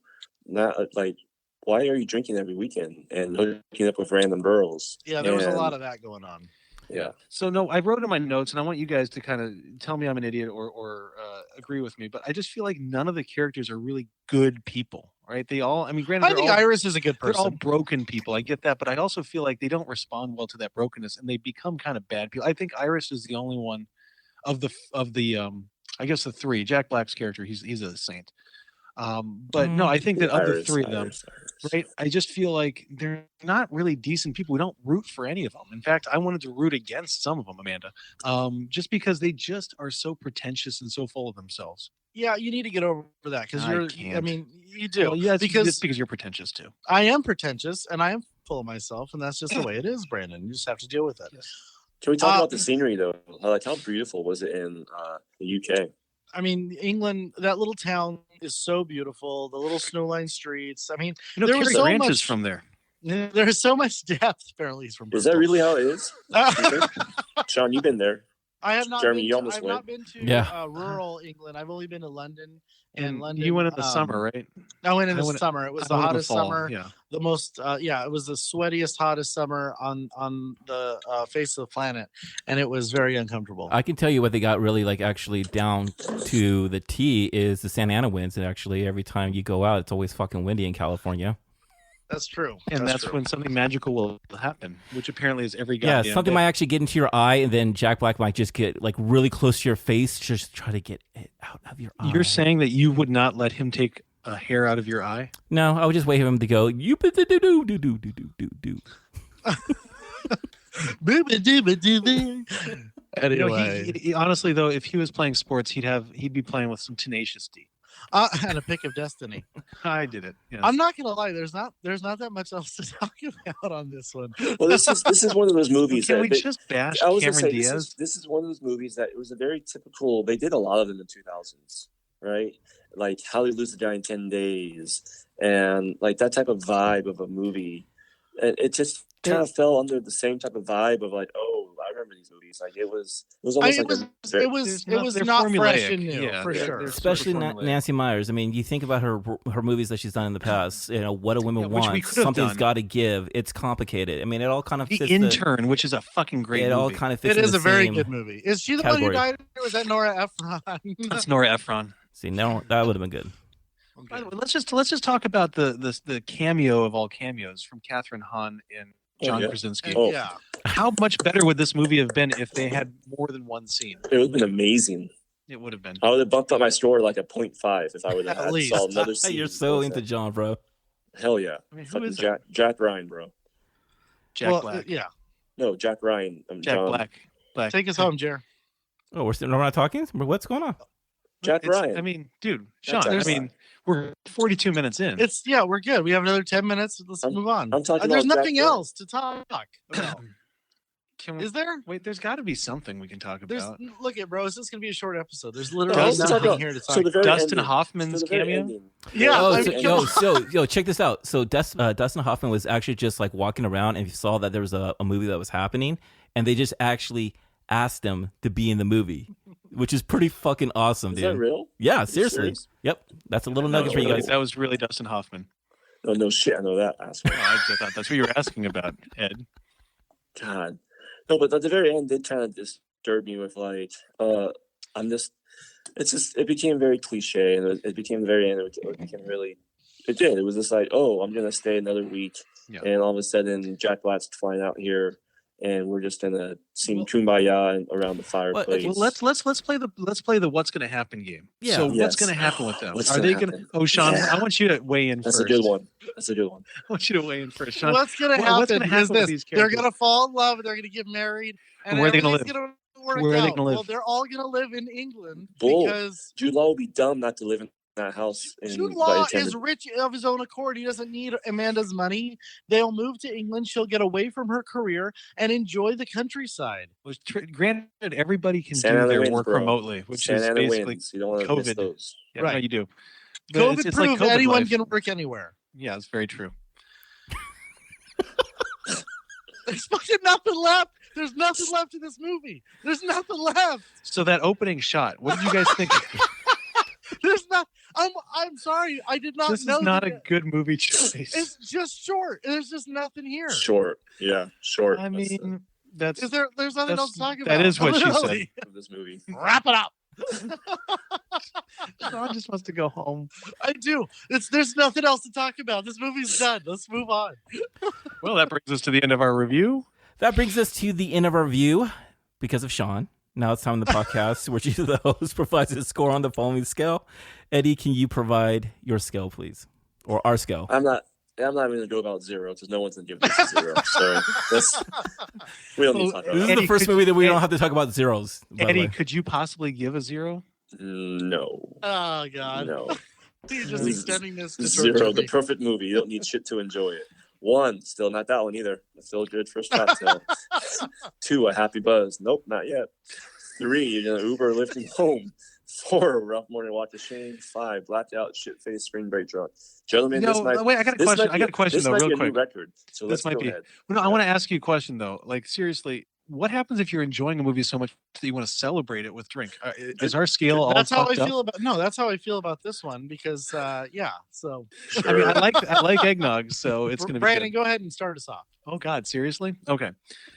not like, why are you drinking every weekend and hooking up with random girls? Yeah, there was a And lot of that going on. Yeah. So no, I wrote in my notes, and I want you guys to kind of tell me I'm an idiot or agree with me. But I just feel like none of the characters are really good people, right? They all, I mean, granted, I think Iris is a good they're all person. broken people. I get that, but I also feel like they don't respond well to that brokenness, and they become kind of bad people. I think Iris is the only one of the I guess the three. Jack Black's character, he's a saint. But no, I think that of the three of them, right? I just feel like they're not really decent people. We don't root for any of them. In fact, I wanted to root against some of them, Amanda, just because they just are so pretentious and so full of themselves. Yeah, you need to get over that because I you're. can't. I mean, you do. Well, yeah, because it's because you're pretentious too. I am pretentious and I am full of myself, and that's just the way it is, Brandon. You just have to deal with it. Can we talk about the scenery though? Like how beautiful was it in the UK? I mean, England, that little town is so beautiful. The little snow-lined streets. I mean, You know, there Cary was so Grant much is from there. There's so much depth. Apparently, he's from. Is that really how it is? Bristol. Sean, you've been there. I have not. Jeremy, been you to, almost I've went. not been to Yeah. rural England. I've only been to London. And And London. you went in the summer, right? I went in the I went- summer. It was I the went in hottest fall, summer. Yeah. The most. It was the sweatiest, hottest summer on the face of the planet, and it was very uncomfortable. I can tell you what they got really like actually down to the T is the Santa Ana winds. And actually, every time you go out, it's always fucking windy in California. That's true. And that's true. when something magical will happen, which apparently is every Yeah, goddamn something day. might actually get into your eye, and then Jack Black might just get like really close to your face, just try to get it out of your eye. You're saying that you would not let him take a hair out of your eye? No, I would just wait for him to go. You do do do do do do do do. You know, Anyway, he honestly though, if he was playing sports, he'd be playing with some tenacious D. and a pick of destiny. I did it. Yes. I'm not gonna lie. There's not that much else to talk about on this one. Well, this is one of those movies Can that we they- just bash I was gonna Cameron say Diaz? this is one of those movies that it was a very typical. They did a lot of them in the 2000s, right? Like How to Lose a Guy in 10 Days, and like that type of vibe of a movie. And it just kind of fell under the same type of vibe of like, oh, I remember these movies. Like it was almost It was they're not fresh formulaic. and new Yeah, for they're- sure. they're Especially super formulaic. Nancy Myers. I mean, you think about her movies that she's done in the past. You know, What a Woman Yeah, which we Wants. could have Something's done. got to give. It's complicated. I mean, it all kind of The fits. Intern, which is a fucking great It movie. all kind of fits. It in is the a very same good movie. Is she the category. one who died? Or was that Nora Ephron? That's Nora Ephron. See, no, that would have been good. By the way, let's just talk about the cameo of all cameos from Catherine Hahn and John Krasinski. Oh. Yeah. How much better would this movie have been if they had more than one scene? It would have been amazing. It would have been. I would have bumped up my score like a 0.5 if I would have At had least. saw another scene. You're so into John, bro. Hell yeah. I mean, who Fucking is it? Jack Ryan, bro. Jack Well, Black. yeah. No, Jack Ryan. Jack John. Black. Take us home, Jer. Oh, we're not talking. What's going on? Jack It's- Ryan. I mean, dude, Sean. Jack I Black. mean, we're 42 minutes in. We're good. We have another 10 minutes. Let's move on. I'm talking There's about Jack nothing Black. else to talk about. Can we, Is there? wait, there's got to be something we can talk There's about. look at bro. This is gonna be a short episode. There's literally Dustin- nothing here to talk. So the very Dustin ending. Hoffman's So the very cameo? ending. Yeah, Oh, I so, mean, yo, check this out. So Dustin Hoffman was actually just like walking around and he saw that there was a movie that was happening, and they just actually asked him to be in the movie, which is pretty fucking awesome, Is dude. that real? Yeah, seriously. serious? Yep, that's a little No, nugget for you really, guys. that was really Dustin Hoffman. Oh no shit! I know that asshole. Oh, I thought that's what you were asking about, Ed. God. No, but at the very end did kind of disturb me with like, it became very cliche, and it became the very end. It became really, it did. It was just like, oh, I'm gonna stay another week, Yeah. and all of a sudden Jack Black's flying out here, and we're just gonna sing Kumbaya around the fireplace. Well, let's play the what's going to happen game. Yeah. So what's Yes. going to happen with them? What's Are gonna they going to? happen? Oh, Sean, Yeah. I want you to weigh in That's first. a good one. That's a good one. I want you to weigh in first, Sean. what's gonna what's happen gonna happen is with this: these they're characters? gonna fall in love. They're gonna get married, and Where are they gonna everything's live? gonna work Where are they out. gonna live? Well, they're all gonna live in England Bull. because Jude Law would be dumb not to live in that house. Jude Law is rich of his own accord. He doesn't need Amanda's money. They'll move to England. She'll get away from her career and enjoy the countryside. Granted, everybody can Santa do Ana their wins, work bro. remotely, which Santa is Ana basically wins. You don't want to miss COVID. those. Yeah, Right. no, you do. But COVID it's proved like COVID anyone life. can work anywhere. Yeah, it's very true. There's fucking nothing left. There's nothing left in this movie. There's nothing left. So that opening shot, what did you guys think? There's not. I'm sorry. I did not This know. is not a that- good movie choice. It's just short. There's just nothing here. Short. Yeah, short. I That's mean, That's There's nothing else to talk about. that is what she said. Literally. Of this movie. Wrap it up. Sean just wants to go home. I do. There's nothing else to talk about. This movie's done. Let's move on. Well, that brings us to the end of our review. That brings us to the end of our review because of Sean. Now it's time in the podcast where you, the host, provides a score on the following scale. Eddie, can you provide your scale, please? Or our scale? I'm not going to go about 0 because no one's going to give this a 0. So we don't need to talk about This is that. the first movie that we don't have to talk about zeros. by the Eddie, way. could you possibly give a 0? No. Oh God. No. You're just extending this to 0, torture the me. perfect movie. You don't need shit to enjoy it. 1, still not that one either. Still a good first cocktail. 2, a happy buzz. Nope, not yet. 3, you're gonna Uber lifting home. 4, rough morning walk to shame. 5, blacked out, shit face, spring break drunk. Gentlemen, this might. Wait, I got a this question. might I got a question this though, might real be a new quick. record. So This let's might go be. ahead. No, I want to ask you a question though. Like seriously, what happens if you're enjoying a movie so much that you want to celebrate it with drink? Is our scale all That's how I fucked up? feel about. No, that's how I feel about this one because yeah. So I mean, I like eggnog, so it's going to be Brandon, good. go ahead and start us off. Oh God, seriously? Okay.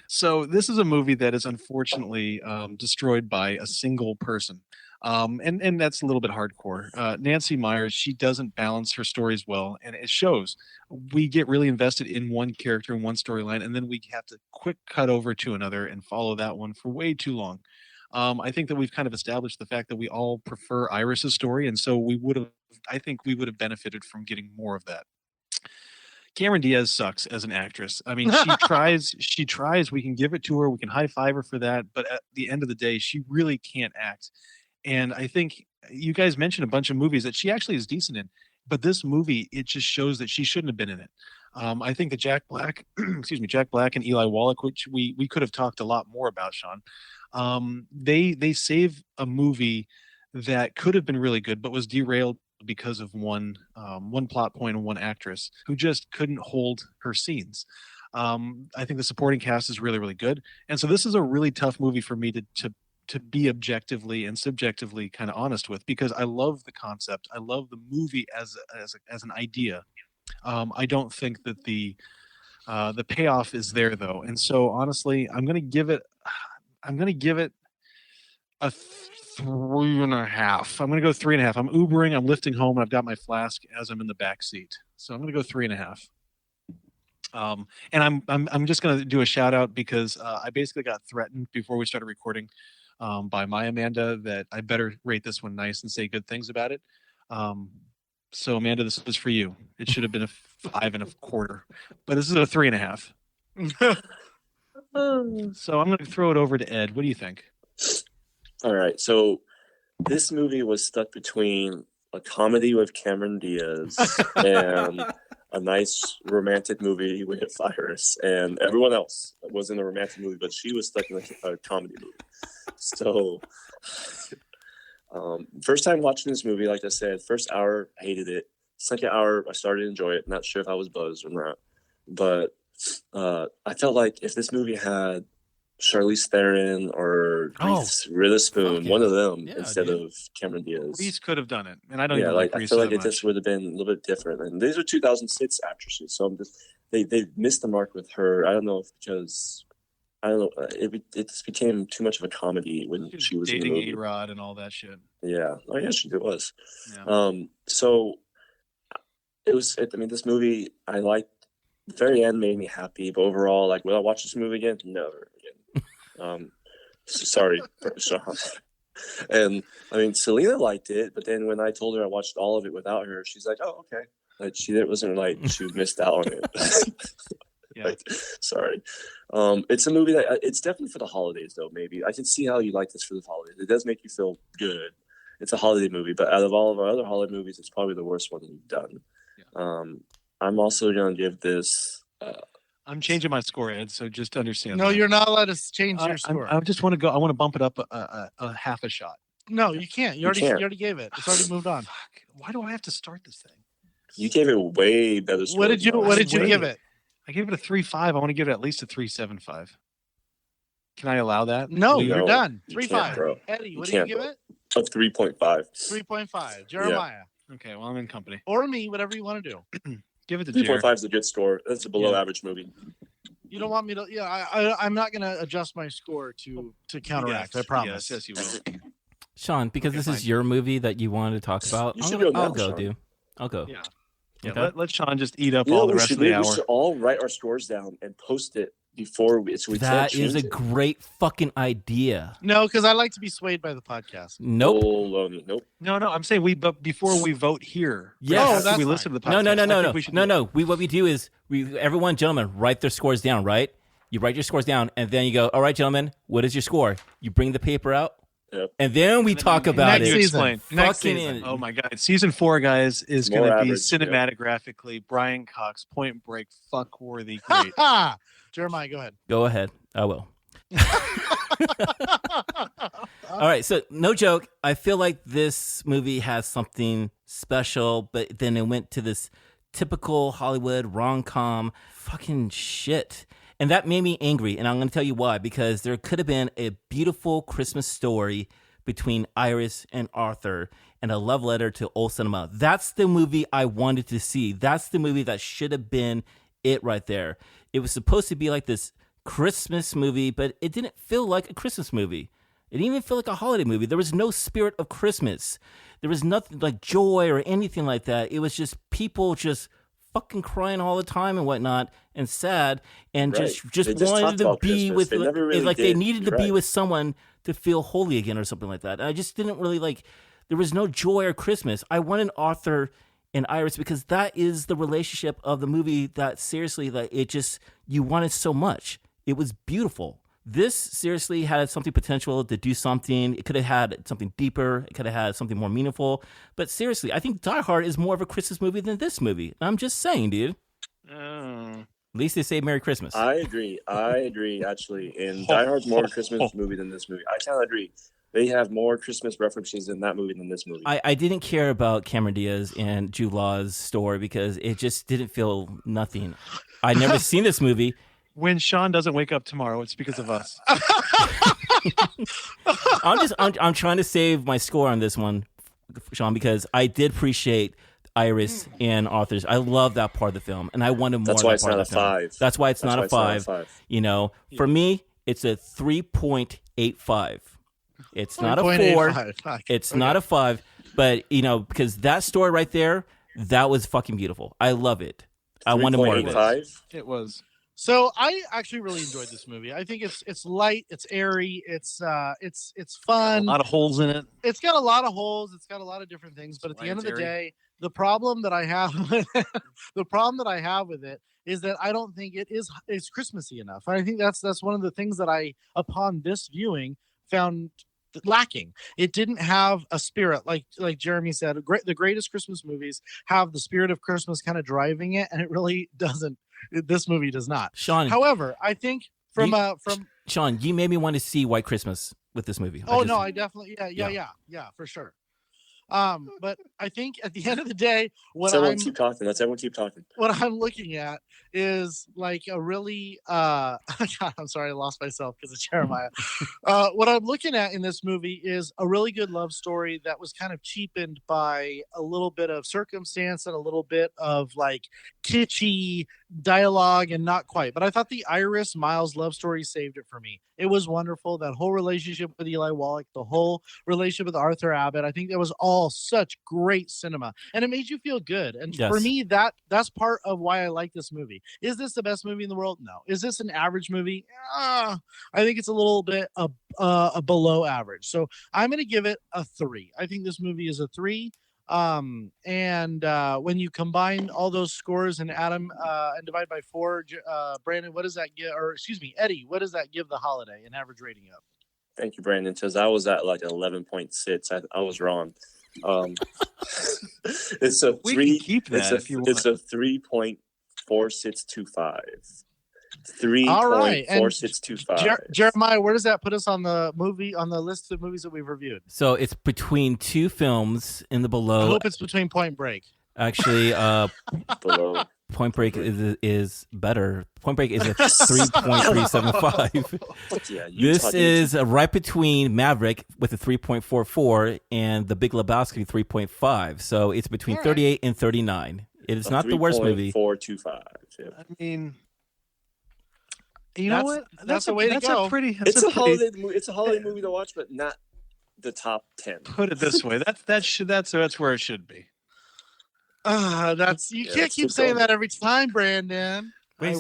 So this is a movie that is unfortunately destroyed by a single person. And that's a little bit hardcore. Nancy Myers, she doesn't balance her stories well, and it shows. We get really invested in one character and one storyline, and then we have to quick cut over to another and follow that one for way too long. I think that we've kind of established the fact that we all prefer Iris's story, and so I think we would have benefited from getting more of that. Cameron Diaz sucks as an actress. I mean, she tries. We can give it to her. We can high five her for that. But at the end of the day, she really can't act. And I think you guys mentioned a bunch of movies that she actually is decent in. But this movie, it just shows that she shouldn't have been in it. I think that Jack Black, Jack Black and Eli Wallach, which we could have talked a lot more about, Sean. They save a movie that could have been really good, but was derailed because of one plot point and one actress who just couldn't hold her scenes. I think the supporting cast is really, really good. And so this is a really tough movie for me to be objectively and subjectively kind of honest with, because I love the concept. I love the movie as an idea. I don't think that the payoff is there though. And so honestly, I'm going to give it a 3.5. I'm going to go 3.5. I'm Ubering. I'm lifting home. And I've got my flask as I'm in the back seat. So I'm going to go 3.5. And I'm just going to do a shout out because I basically got threatened before we started recording by my Amanda that I better rate this one nice and say good things about it. So Amanda, this is for you. It should have been a 5.25, but this is a 3.5. So I'm going to throw it over to Ed. What do you think? All right. So this movie was stuck between a comedy with Cameron Diaz and a nice romantic movie with Iris, and everyone else was in a romantic movie, but she was stuck in a comedy movie. So first time watching this movie, like I said, first hour, I hated it. Second hour, I started to enjoy it. Not sure if I was buzzed or not. But I felt like if this movie had Charlize Theron or Reese Witherspoon, one of them, instead of Cameron Diaz. Reese could have done it, and I don't Yeah, even like Reese I feel like that it much. just would have been a little bit different. And these are 2006 actresses, so I'm just they missed the mark with her. I don't know if because it just became too much of a comedy when she was dating in the movie. A-Rod and all that shit. Yeah, oh yeah, she was. Yeah. So it was. I mean, this movie I liked. The very end made me happy, but overall, like, will I watch this movie again? Never again. Sorry, Sean. And I mean, Selena liked it, but then when I told her I watched all of it without her, she's like, "Oh, okay." Like she wasn't like she missed out on it. Yeah. Like, sorry. It's a movie that it's definitely for the holidays, though. Maybe I can see how you like this for the holidays. It does make you feel good. It's a holiday movie, but out of all of our other holiday movies, it's probably the worst one we've done. Yeah. I'm also gonna give this. I'm changing my score, Ed. So just understand. No, that. you're not allowed to change your score. I just want to go. I want to bump it up a half a shot. No, you can't. You already gave it. It's already moved on. Fuck. Why do I have to start this thing? You gave it a way better score. What did you give it? I gave it a 3.5. I want to give it at least a 3.75. Can I allow that? No, Please? you're done. You can't, 3.5. bro. Eddie, what You do you can't, give bro. it? A 3.5. 3.5. Jeremiah. Okay, well, I'm in company. Or me, whatever you want to do. Give it to Jared. 3.5 is a good score. That's a below average movie. You don't want me to? Yeah, I'm not going to adjust my score to counteract. I promise. Yes, you will. Sean, because this is your movie that you wanted to talk about, I'll go, dude. I'll go. Yeah. Yeah, Okay. let Sean just eat up You know all what the we rest should of the do? hour. We should all write our scores down and post it before we. So we can't That change is a it. great fucking idea. No, because I like to be swayed by the podcast. Nope. Oh, nope. No, I'm saying but before we vote here. Yes. after Oh, that's we fine. listen to the podcast. No. What we do is everyone, gentlemen, write their scores down. Right? You write your scores down, and then you go, all right, gentlemen, what is your score? You bring the paper out. Yep. And then we talk about next it. season. Next Fucking season. in- Oh my God! Season 4, guys, is More going to be average, cinematographically Brian Cox Point Break fuck worthy great. Jeremiah, go ahead. Go ahead. I will. All right. So, no joke. I feel like this movie has something special, but then it went to this typical Hollywood rom-com fucking shit. And that made me angry. And I'm going to tell you why. Because there could have been a beautiful Christmas story between Iris and Arthur and a love letter to old cinema. That's the movie I wanted to see. That's the movie that should have been it right there. It was supposed to be like this Christmas movie, but it didn't feel like a Christmas movie. It didn't even feel like a holiday movie. There was no spirit of Christmas. There was nothing like joy or anything like that. It was just people just fucking crying all the time and whatnot and sad and Right. just They just wanted talked to about be Christmas. with They never really like they did. needed to You're be right. with someone to feel holy again or something like that. And I just didn't really like. There was no joy or Christmas. I wanted Arthur and Iris because that is the relationship of the movie that seriously that it just you wanted so much. It was beautiful. This seriously had something potential to do something. It could have had something deeper. It could have had something more meaningful. But seriously, I think Die Hard is more of a Christmas movie than this movie. I'm just saying, dude. At least they say Merry Christmas. I agree, actually. And Die Hard's more of a Christmas movie than this movie. I can't agree. They have more Christmas references in that movie than this movie. I didn't care about Cameron Diaz and Jude Law's story because it just didn't feel nothing. I'd never seen this movie. When Sean doesn't wake up tomorrow, it's because of us. I'm trying to save my score on this one, Sean, because I did appreciate Iris and Arthur's. I love that part of the film, and I wanted more. That's of why that it's part not of a the film. 5. That's why it's not a 5. You know, for me, it's a 3.85. It's not a 4. 3.85. It's not a 5. But you know, because that story right there, that was fucking beautiful. I love it. I wanted more of it. 3.85? It was. So I actually really enjoyed this movie. I think it's light, it's airy, it's fun. A lot of holes in it. It's got a lot of holes. It's got a lot of different things. But at the end of the day, the problem that I have with it is that I don't think it's Christmassy enough. And I think that's one of the things that I, upon this viewing, found lacking. It didn't have a spirit, like Jeremy said. The greatest Christmas movies have the spirit of Christmas kind of driving it, and it really doesn't. This movie does not. Sean, however, I think from Sean, you made me want to see White Christmas with this movie. I definitely yeah, for sure. But I think at the end of the day, Let's everyone keep talking. What I'm looking at is like a really God, I'm sorry, I lost myself because of Jeremiah. What I'm looking at in this movie is a really good love story that was kind of cheapened by a little bit of circumstance and a little bit of like kitschy dialogue and not quite. But I thought the Iris Miles love story saved it for me. It was wonderful. That whole relationship with Eli Wallach, the whole relationship with Arthur Abbott. I think that was all such great cinema, and it made you feel good. And Yes. for me, that's part of why I like this movie. Is this the best movie in the world? No. Is this an average movie? I think it's a little bit below average. So I'm going to give it a 3. I think this movie is a 3. And when you combine all those scores and add them and divide by 4, Brandon, what does that give? Or excuse me, Eddie, what does that give The Holiday an average rating of? Thank you, Brandon. Because I was at like 11.6. I was wrong. It's a We 3. can keep that if you want. It's a 3.4625. All right, and 3.4625. Jeremiah, where does that put us on the list of movies that we've reviewed? So it's between 2 films in the I below. hope it's between Point Break. Actually, Below. Point Break is better. Point Break is a 3.375. Yeah, you This is right between Maverick with a 3.44 and The Big Lebowski 3.5. So it's between 38 and 39. It is not the worst movie. 425. Yeah. I mean, You know what? That's a way to go. It's a holiday movie to watch, but not the top 10. Put it this way. That's where it should be. You can't keep saying that every time, Brandon. Wait,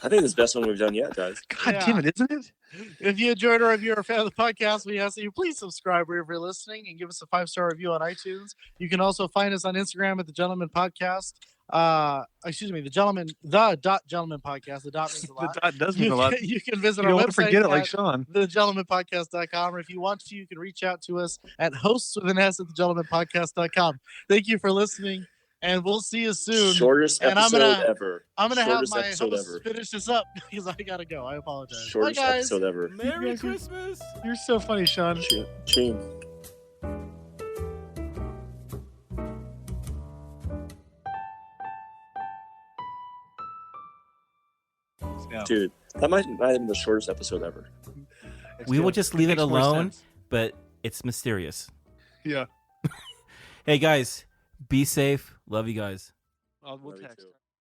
I think it's the best one we've done yet, guys. God damn it, isn't it? If you enjoyed or if you're a fan of the podcast, we ask that you please subscribe wherever you're listening and give us a 5-star review on iTunes. You can also find us on Instagram at The Gentleman Podcast. The Gentleman Podcast. The dot means a lot. The dot does mean a lot. You can visit You our don't website want to forget it like at Sean. thegentlemanpodcast.com. Or if you want to, you can reach out to us at hosts with an S at thegentlemanpodcast.com. Thank you for listening. And we'll see you soon. Shortest episode ever. I'm gonna Shortest have my episode host ever. finish this up because I gotta go. I apologize. Shortest Bye, guys. episode ever. Merry Christmas. You're so funny, Sean. Ching. Yeah. Dude, that might not have been the shortest episode ever. We will just leave it makes more alone, sense. but it's mysterious. Yeah. Hey guys, be safe. Love you guys. We'll Love you text. too.